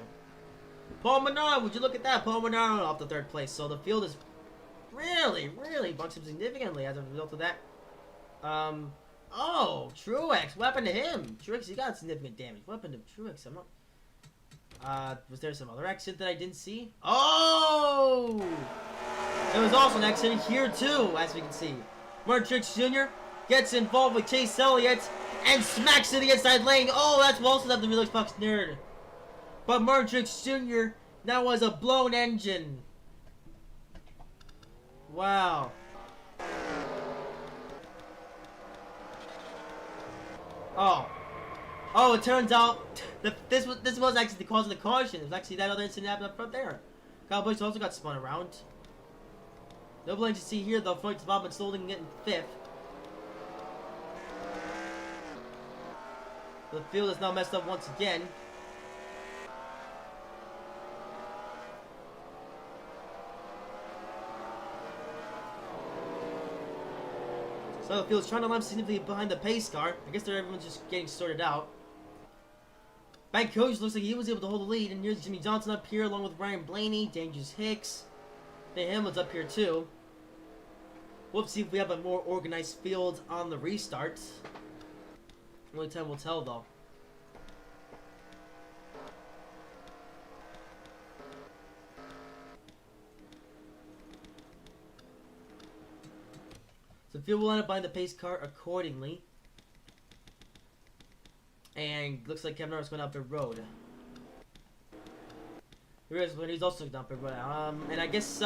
Paul Menard, would you look at that? Paul Menard off the 3rd place. So the field is really bunched up significantly as a result of that. Oh, Truex, what happened to him? Truex, he got significant damage. What happened to Truex? I'm not. Was there some other accident that I didn't see? Oh! There was also an accident here too, as we can see. Martin Truex Jr. gets involved with Chase Elliott and smacks to the inside lane. Oh, that's also have the Relay Xbox Nerd. But Martin Truex Jr. now has a blown engine. Wow. Oh, it turns out this was actually the cause of the caution. It was actually that other incident happened up front there. Cowboys also got spun around. No blame to see here though. Floyd Bobbin holding it in 5th. The field is now messed up once again. So the field's trying to line significantly behind the pace car. I guess everyone's just getting sorted out. Bank coach looks like he was able to hold the lead, and here's Jimmy Johnson up here along with Ryan Blaney, Dangerous Hicks. Dan Hamlin's up here too. We'll see if we have a more organized field on the restart. Only time will tell though. So the field will line up behind the pace car accordingly. And looks like Kevin Harvick's going up the road. He's also down the road. And I guess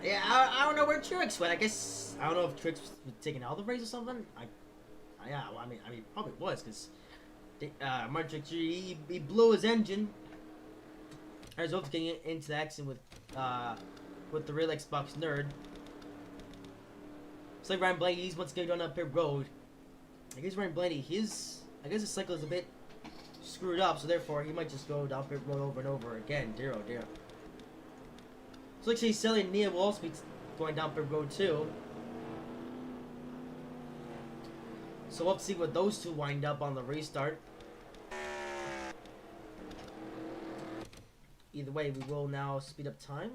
Yeah, I don't know where Trix went. I guess I don't know if Trix was taken out of the race or something. Yeah, well, I mean, probably was because Martrix he blew his engine. I was hoping to get into the accident with the real Xbox nerd. It's like Ryan Blaney. He's once again going up pit road. I guess Ryan Blaney, his cycle is a bit screwed up, so therefore he might just go down pit road over and over again. Dear oh dear. So like Chase Elliott and Nia will also be going down pit road too. So we'll have to see what those two wind up on the restart. Either way, we will now speed up time.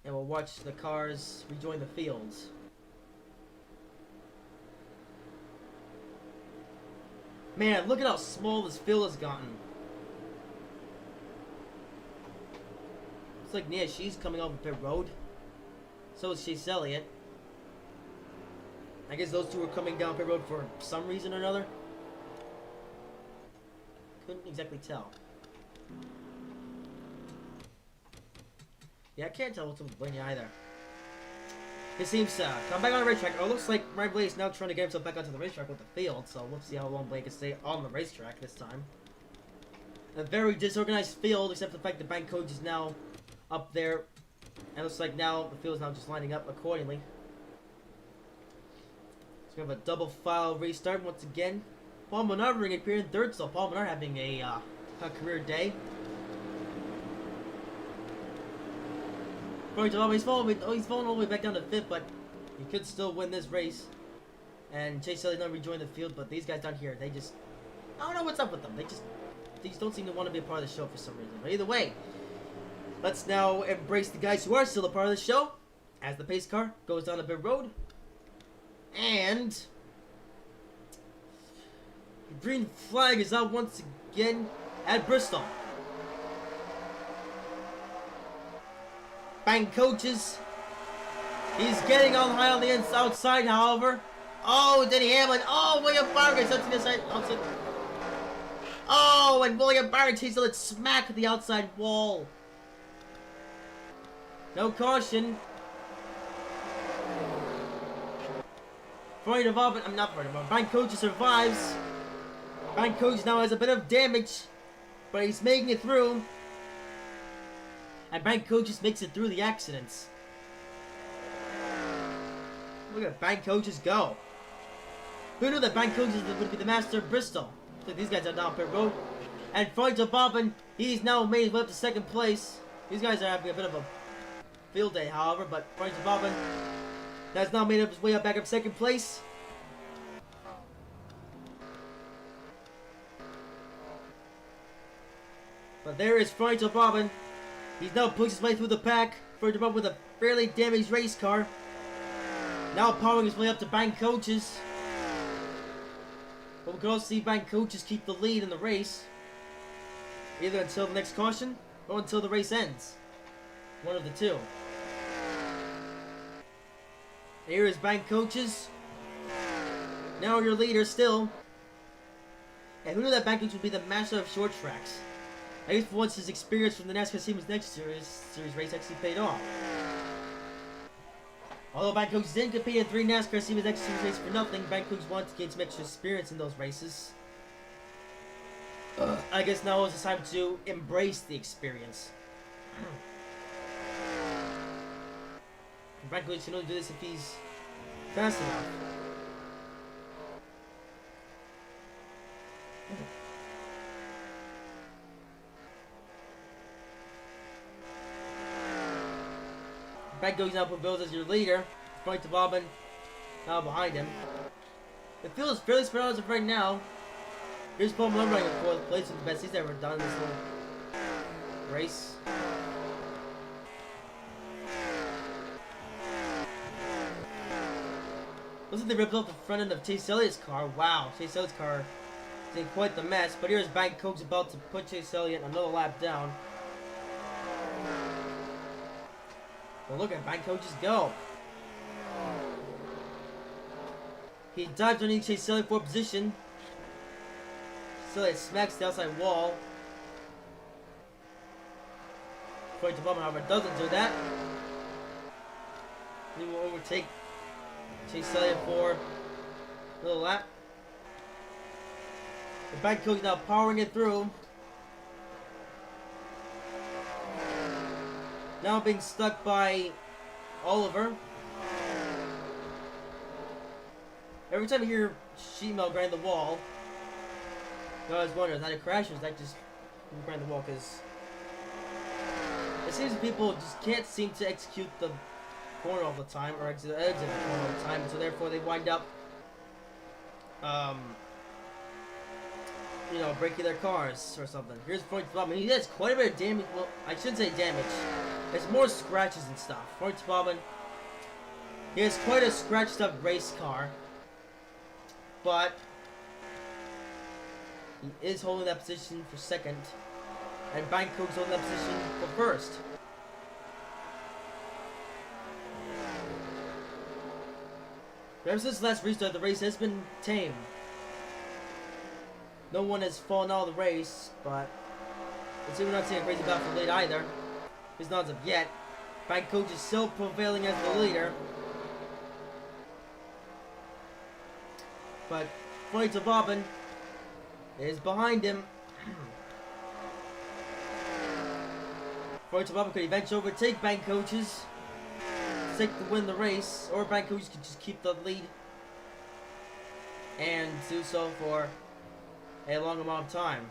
And we'll watch the cars rejoin the fields. Man, look at how small this field has gotten. It's like Nia, she's coming off of pit road. So is Chase Elliott. I guess those two are coming down pit road for some reason or another. Couldn't exactly tell. Yeah, I can't tell what's with Blaney either. It seems to come back on the racetrack. Oh, it looks like Ryan Blaney is now trying to get himself back onto the racetrack with the field, so we'll see how long Blaney can stay on the racetrack this time. A very disorganized field, except for the fact that bank coach is now up there. And it looks like now the field is now just lining up accordingly. So we have a double file restart once again. Paul Menard ring appeared in third, so Paul Menard having a career day. He's falling all the way back down to fifth, but he could still win this race. And Chase Elliott not rejoin the field, but these guys down here, they just, I don't know what's up with them. They just don't seem to want to be a part of the show for some reason. But either way, let's now embrace the guys who are still a part of the show as the pace car goes down the pit road. And the green flag is out once again at Bristol. Bank coaches. He's getting on high on the outside, however. Oh, Denny Hamlin. Oh, William Byron. Outside. Oh, and William Byron takes a smack at the outside wall. No caution. Freud involvement. I'm not Freud involvement. Bank coaches survives. Bank coach now has a bit of damage, but he's making it through. And Bank Coaches makes it through the accidents. Look at Bank Coaches go. Who knew that Bank Coaches would be the master of Bristol? Look, these guys are down pit road. And Freud Bobbin, he's now made his way up to second place. These guys are having a bit of a field day, however, but Freud Bobbin has now made his way up back up second place. But there is Freud Bobbin. He's now pushed his way through the pack for the with a fairly damaged race car. Now powering his way up to Bank Coaches. But we can also see Bank Coaches keep the lead in the race. Either until the next caution or until the race ends. One of the two. Here is Bank Coaches. Now your leader still. And who knew that Bank Coaches would be the master of short tracks? I guess for once his experience from the NASCAR Series Next Series race actually paid off. Although Bank Coaches didn't compete in 3 NASCAR Series Next Series races for nothing, Bank Coaches wanted to gain some extra experience in those races. I guess now is the time to embrace the experience. Bank Coaches can only do this if he's fast enough. Bank Coaches now prevails as your leader. Frank Bobbin now behind him. The field is fairly spread out as of right now. Here's Paul Malone running in 4th place with the best he's ever done in this little race. Looks like they ripped off the front end of Chase Elliott's car. Wow, Chase Elliott's car is in quite the mess. But here's Bank Coach about to put Chase Elliott another lap down. Well, look at Bank Coaches go. He dives underneath Chase Elliott for position. Chase Elliott smacks the outside wall. Point to Bubba, however, doesn't do that. He will overtake Chase Elliott for a little lap. The bank coach now powering it through. Now being stuck by Oliver. Every time I hear sheet metal grind the wall, I always wonder, is that a crash or is that just grind the wall? Because it seems people just can't seem to execute the corner all the time, or exit the corner all the time, so therefore they wind up, you know, breaking their cars or something. Here's Point to Bob, and he has quite a bit of damage. Well, I shouldn't say damage. It's more scratches and stuff. Point to Bob, he has quite a scratched up race car, but he is holding that position for second, and Bangkok's holding that position for first. Ever since the last restart, the race has been tame. No one has fallen out of the race, but let's see, we're not seeing a crazy battle for the lead either. At least not as of yet. Bangkok is still prevailing as the leader. But Floyd Bobbin is behind him. Floyd Bobbin could eventually overtake Bangkok's to win the race, or Bangkok could just keep the lead and do so for a long amount of time.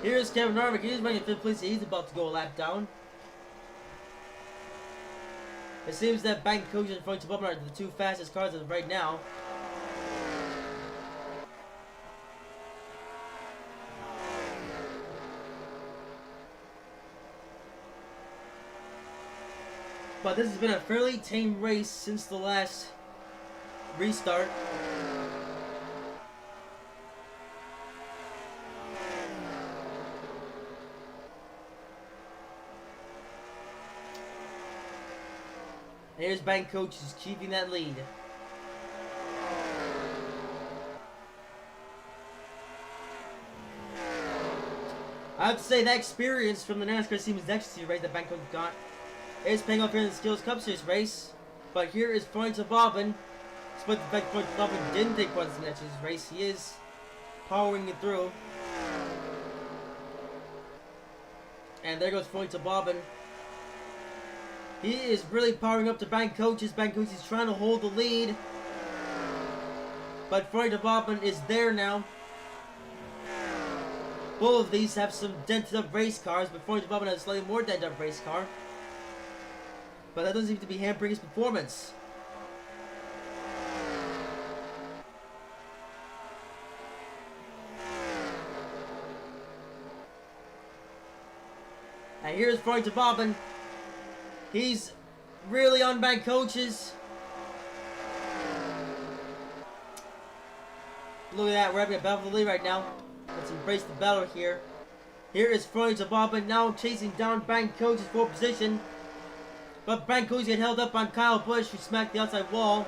Here's Kevin Harvick. He's running in fifth place. He's about to go a lap down. It seems that Bangkok and Floyd Bobbin are the two fastest cars as of right now. But this has been a fairly tame race since the last restart. And here's Bangkok just keeping that lead. I have to say that experience from the NASCAR Series Extra race that Bangkok got is paying off here in the Skittles Cup Series race. But here is Floyd Bobbin. Despite the fact Floyd Bobbin didn't take part in the next race, he is powering it through. And there goes Floyd Bobbin. He is really powering up to Bangkok. Bangkok is trying to hold the lead. But Floyd Bobbin is there now. Both of these have some dented up race cars, but Floyd Bobbin has a slightly more dented up race car. But that doesn't seem to be hampering his performance. And here's Floyd Bobbin. He's really on Bangkok's. Look at that, we're having a battle for the lead right now. Let's embrace the battle here. Here is Floyd Bobbin now chasing down Bangkok's fourth position. But Bangkok's get held up on Kyle Busch, who smacked the outside wall.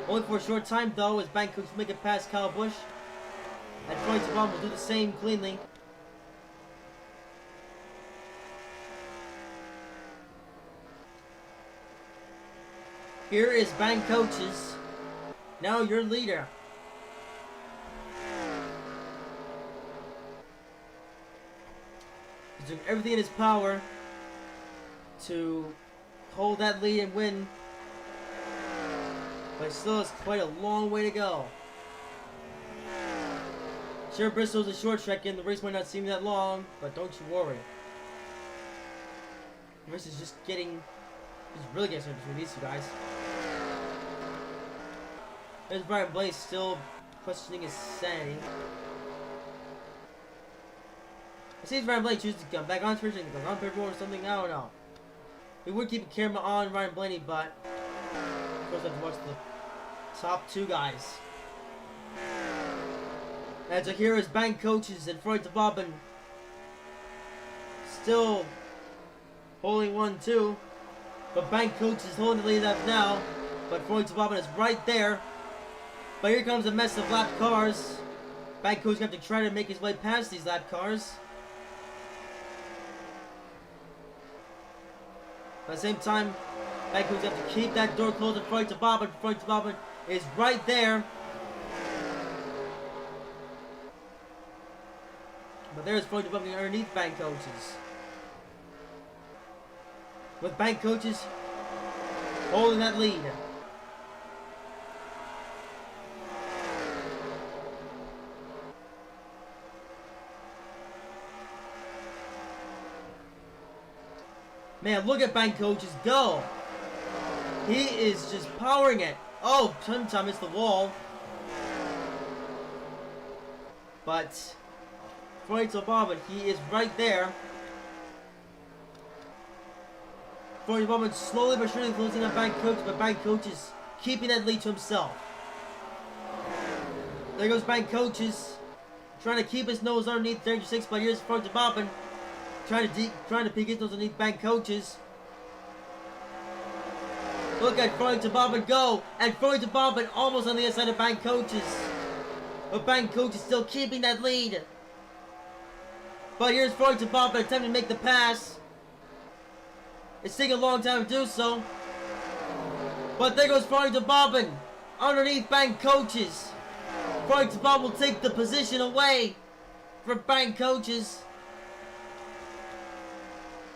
Only for a short time though, as Bangkok's make it past Kyle Busch. And Floyd Bobbin will do the same cleanly. Here is Bangkok's. Now your leader. He's doing everything in his power to hold that lead and win. But it still has quite a long way to go. Sure, Bristol's a short track and the race might not seem that long, but don't you worry. The race is just really getting started between these two guys. There's Brian Blaze still questioning his sanity. It seems Ryan Blaney chooses to come back on Twitch and go on paper or something, I don't know. We would keep a camera on Ryan Blaney, but of course I have to watch the top two guys. And so here is Bangkok and Floyd Bobbin still holding 1-2. But Bangkok is holding the lead up now. But Floyd Bobbin is right there. But here comes a mess of lap cars. Bank Coach's gonna have to try to make his way past these lap cars. But at the same time, Bank Coach's gonna have to keep that door closed in front to Bobbin. Front to Bobbin is right there. But there's Front to Bobbin underneath Bank Coach's. With Bank Coach's holding that lead. Man, look at Bank Coach's go. He is just powering it. Oh, sometimes it's the wall. But Floyd Obama, he is right there. Floyd Obama slowly but surely closing on Bank Coach, but Bank Coach is keeping that lead to himself. There goes Bank Coach's trying to keep his nose underneath 36, but here's Floyd Obama trying to peek his nose underneath Bank Coach's. Look at Floyd Obama go, and Floyd Obama almost on the inside of Bank Coach's. But Bank Coach is still keeping that lead. But here's Floyd Obama attempting to make the pass. It's taking a long time to do so. But there goes Floyd Obama underneath Bank Coach's. Floyd Obama will take the position away from Bank Coach's.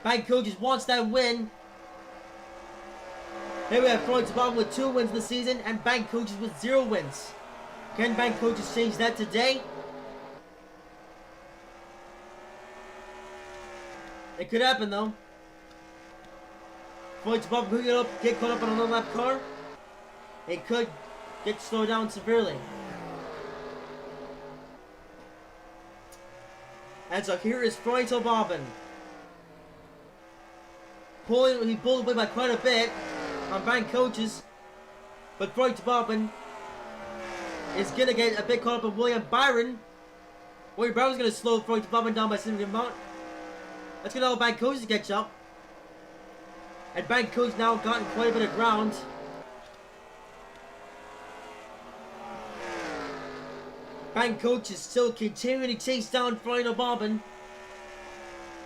Bank Coach's wants that win. Here we have Floyd Obama with 2 wins this season and Bank Coach's with 0 wins. Can Bank Coach's change that today? It could happen though. Floyd Obama could get caught up on another lap car. It could get slowed down severely. And so here is Floyd Obama. He pulled away by quite a bit on Bank Coach's. But Floyd Obama is going to get a bit caught up on William Byron. William Byron's going to slow Floyd Obama down by a significant amount. That's going to allow Bank Coach to catch up. And Bank Coach now gotten quite a bit of ground. Bank Coach is still continuing to chase down Floyd Obama.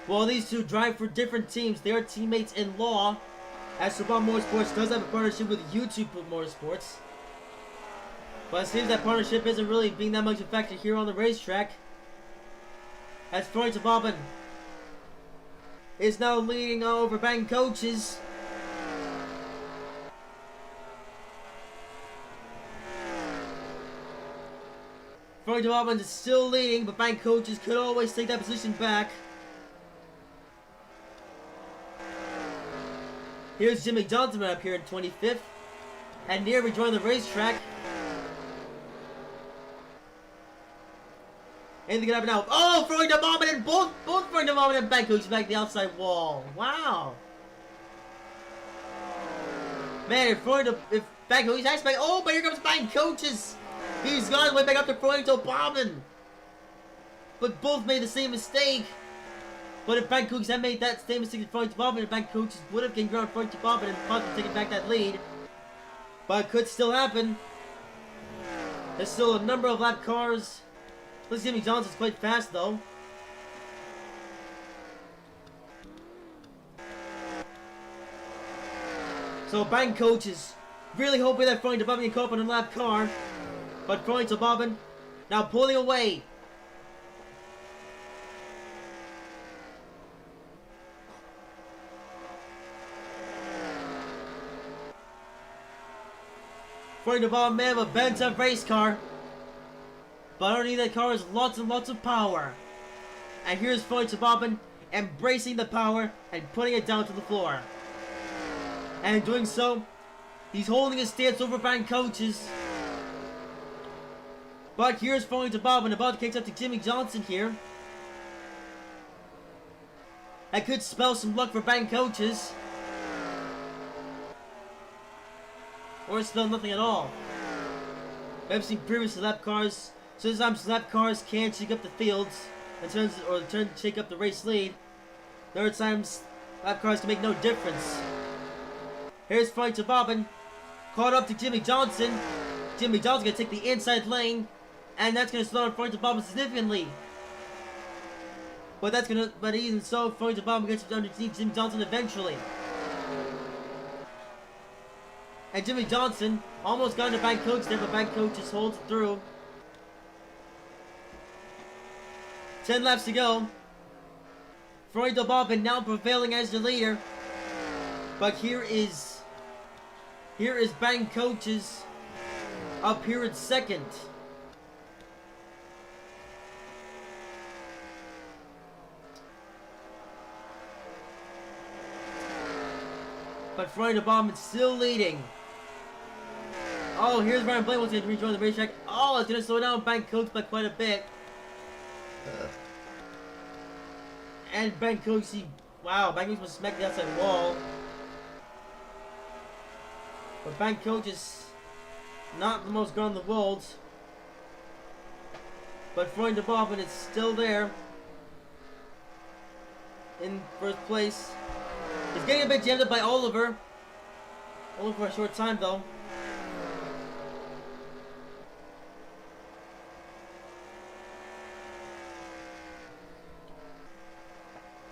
While these two drive for different teams, they are teammates in law. As Obama Motorsports does have a partnership with YouTube Motorsports. But it seems that partnership isn't really being that much effective here on the racetrack. As Floyd Obama is now leading over Bank Coach's. Floyd Obama is still leading, but Bank Coach's could always take that position back. Here's Jimmy Johnson up here in 25th. And near rejoining the racetrack. Anything can happen now. Oh, Floyd Obama and both Floyd Obama and Bank Coach back the outside wall. Wow. Man, if Bank Coach has back. Oh, but here comes Bank Coach's. He's gone way back up to Floyd Obama. But both made the same mistake. But if Bank Coach had made that same mistake with Floyd Obama, Bank Coach would have gained ground on Floyd Obama and possibly taken back that lead. But it could still happen. There's still a number of lap cars. Looks Jimmy Johnson's quite fast though. So Bank Coach is really hoping that Floyd Obama can come up on a lap car. But Floyd Obama now pulling away. Floyd Obama may have a bent up race car. But underneath that car is lots and lots of power. And here's Floyd Obama embracing the power and putting it down to the floor. And in doing so, he's holding his stance over Bank Coach's. But here's Floyd Obama about to catch up to Jimmy Johnson here. That could spell some luck for Bank Coach's. Or spell nothing at all. I've seen previous lap cars. Sometimes lap cars can shake up the fields or shake up the race lead. There are times lap cars can make no difference. Here's Floyd Obama caught up to Jimmy Johnson. Jimmy Johnson gonna take the inside lane And that's gonna slow down Floyd Bob significantly. But even so, Floyd Bob gets underneath Jimmy Johnson eventually. And Jimmy Johnson almost got into Bank Coach there, but Bank Coach just holds it through. 10 laps to go. Floyd Bobbin now prevailing as the leader. But here is Bank Coach's up here in second. But Floyd Bobbin still leading. Oh, here's Ryan Blaney wants to rejoin the racetrack. Oh, it's gonna slow down Bank Coach by quite a bit. And Bank Coach, wow, Bank Coach was smacked the outside wall. But Bank Coach is not the most gun in the world. But Floyd Bobbin is still there in first place. He's getting a bit jammed up by Oliver. Only for a short time though.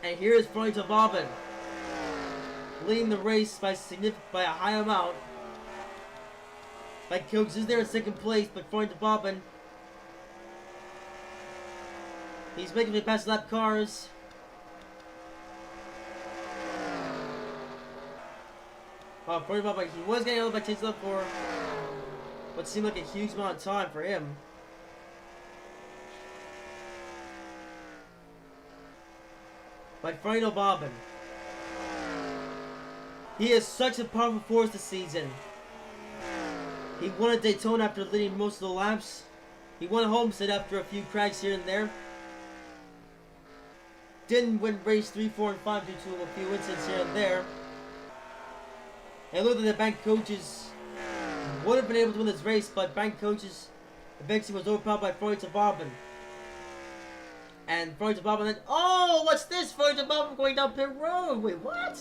And here is Floyd Bobbin leading the race by a high amount. Bank Coach is there in second place, but Floyd Bobbin, he's making me pass lap cars. Floyd Bobbin, he was getting a little bit chased up for what seemed like a huge amount of time for him. But Floyd Bobbin, he is such a powerful force this season. He won at Daytona after leading most of the laps. He won at Homestead after a few cracks here and there. Didn't win race 3, 4, and 5 due to a few incidents here and there. And looked like the Bank Coaches would have been able to win this race, but Bank Coaches eventually was overpowered by Floyd Bobbin. And Floyd Bobbin then, oh, what's this? Floyd Bobbin going down pit road. Wait, what?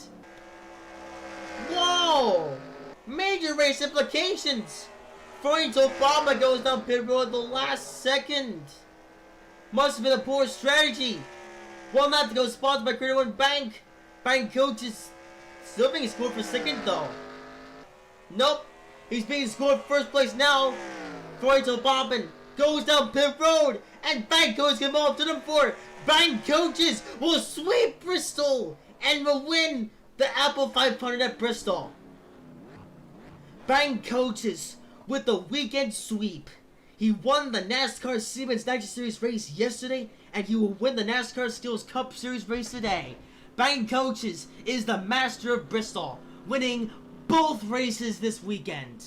Whoa! Major race implications! Floyd Bobbin goes down pit road at the last second. Must have been a poor strategy. Well, not to go sponsored by Credit One Bank. Bank Coaches still being scored for second though. Nope. He's being scored first place now. Floyd Bobbin goes down pit road. And Bank Coaches can move to them for Bank Coaches will sweep Bristol and will win the Apple 500 at Bristol. Bank Coaches with the weekend sweep. He won the NASCAR Siemens Niger Series race yesterday, and he will win the NASCAR Skills Cup Series race today. Bank Coaches is the master of Bristol, winning both races this weekend.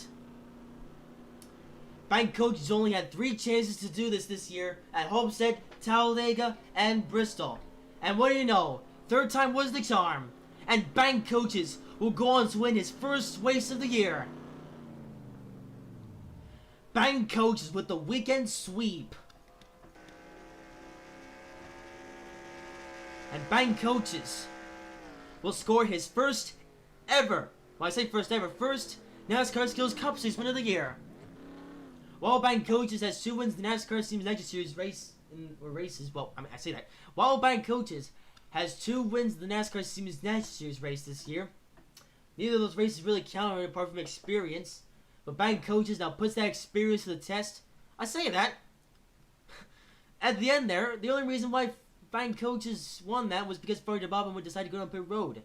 Bank Coaches only had 3 chances to do this year at Homestead, Talladega, and Bristol. And what do you know? Third time was the charm. And Bank Coaches will go on to win his first race of the year. Bank Coaches with the weekend sweep. And Bank Coaches will score his first ever, when I say first ever, first NASCAR Skills Cup Series win of the year. While Bank Coaches has 2 wins in the NASCAR Siemens Niger Series races, well, I say that. While Bank Coaches has 2 wins in the NASCAR Siemens Niger Series race this year, neither of those races really count apart from experience. But Bank Coaches now puts that experience to the test. I say that. At the end there, the only reason why Bank Coaches won that was because Floyd Bobbin would decide to go down pit road.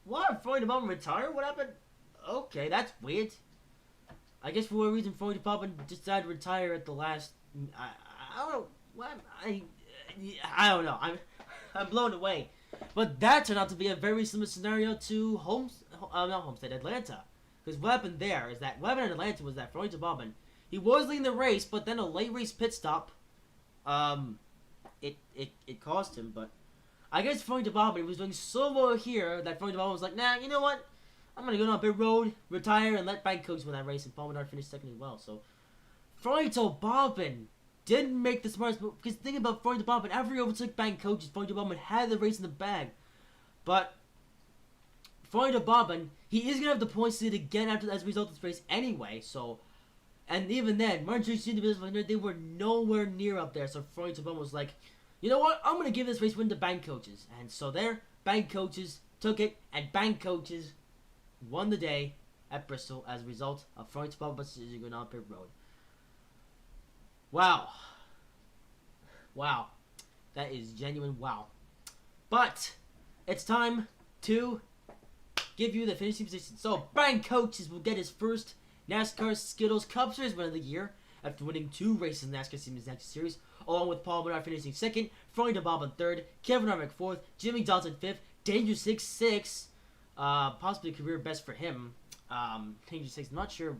What? Floyd Bobbin retired? What happened? Okay, that's weird. I guess for whatever reason, Floyd Bobbin decided to retire at the last. I don't know. What? I don't know. I'm blown away. But that turned out to be a very similar scenario to not Homestead, Atlanta. Because what happened there is that what happened in Atlanta was that Floyd Bobbin, he was leading the race, but then a late race pit stop, it cost him. But I guess Floyd Bobbin was doing so well here that Floyd Bobbin was like, nah, you know what? I'm gonna go down pit road, retire, and let Bank Coaches win that race, and Paul Menard finished second as well. So Floyd Bobbin didn't make the smartest move, because think about Floyd Bobbin. After he overtook Bank Coaches, Floyd Bobbin had the race in the bag. But Floyd Bobbin, he is gonna have the points lead again as a result of this race anyway. So, and even then, Martin Truex Jr. They were nowhere near up there. So Floyd Tabone was like, you know what? I'm gonna give this race win to bank coaches. And so there, bank coaches took it, and bank coaches won the day at Bristol as a result of Floyd Tabone's decision going on pit road. Wow. Wow. That is genuine wow. But it's time to give you the finishing position. So, Brian Coaches will get his first NASCAR Skittles Cup Series win of the year after winning 2 races in NASCAR Series, along with Paul Bernard finishing 2nd, Freund and Bob in 3rd, Kevin Harvick 4th, Jimmy Johnson 5th, Danger 6, possibly a career best for him. Danger 6, I'm not sure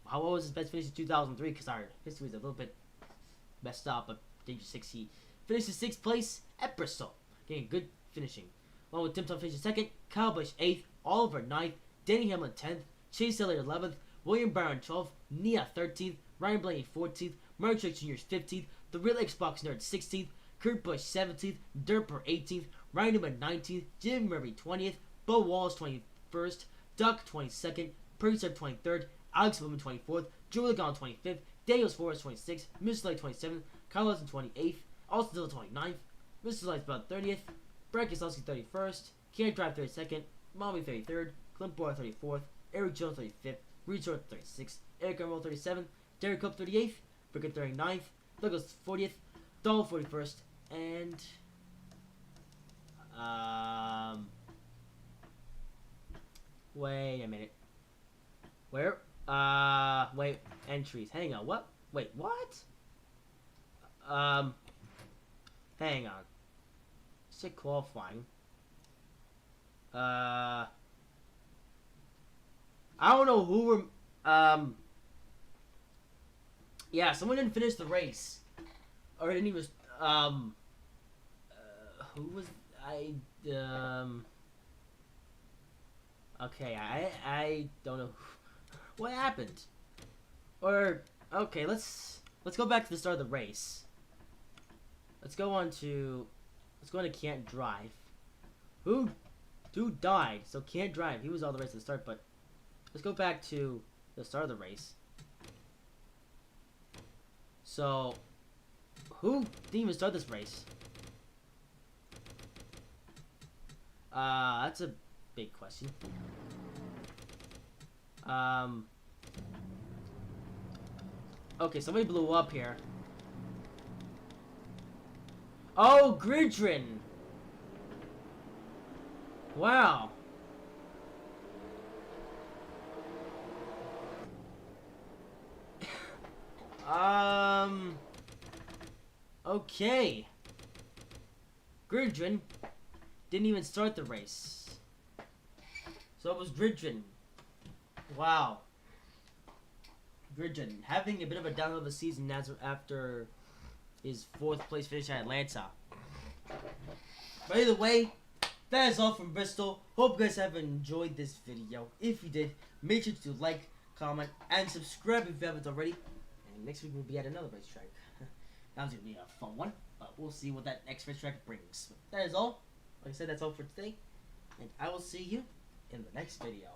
what was his best finish in 2003 because our history is a little bit messed up, but Danger 6, he finished in 6th place at Bristol, getting good finishing. Along with Tim Tom finishing 2nd, Kyle Busch 8th, Oliver 9th, Danny Hamlin 10th, Chase Elliott 11th, William Byron 12th, Nia 13th, Ryan Blaney 14th, Mark Truex Jr. 15th, The Real Xbox Nerd 16th, Kurt Busch 17th, Durper 18th, Ryan Newman 19th, Jim Murray 20th, Bo Wallace 21st, Duck 22nd, Purdy 23rd, Alex Bowman 24th, Joe Lagon 25th, Daniel Suarez 26th, Mr. Light 27th, Kyle Larson 28th, Austin Dillon 29th, Mr. Light's about 30th, Brad Keselowski 31st, Can't Drive 32nd, Mommy 33rd, Clint Boyer 34th, Eric Jones 35th, Reed Short 36th, Eric Emerald 37th, Derek Cope 38th, Brickett 39th, Douglas 40th, Donald 41st, and wait a minute. Where? Wait, entries. Hang on, what? Wait, what? Hang on. Sick qualifying. I don't know who were, yeah, someone didn't finish the race. Or didn't even, who was, okay, I don't know what happened. Or, okay, let's go back to the start of the race. Let's go on to Can't Drive. Who died? So Can't Drive. He was all the race at the start, but let's go back to the start of the race. So, who didn't even start this race? That's a big question. Okay, somebody blew up here. Oh, Gridrin! Wow. Okay. Gridrin didn't even start the race. So it was Gridrin. Wow. Gridrin having a bit of a down of the season after his 4th place finish at Atlanta. But either way, that is all from Bristol. Hope you guys have enjoyed this video. If you did, make sure to like, comment, and subscribe if you haven't already. And next week we'll be at another racetrack. That was going to be a fun one, but we'll see what that next racetrack brings. But that is all. Like I said, that's all for today. And I will see you in the next video.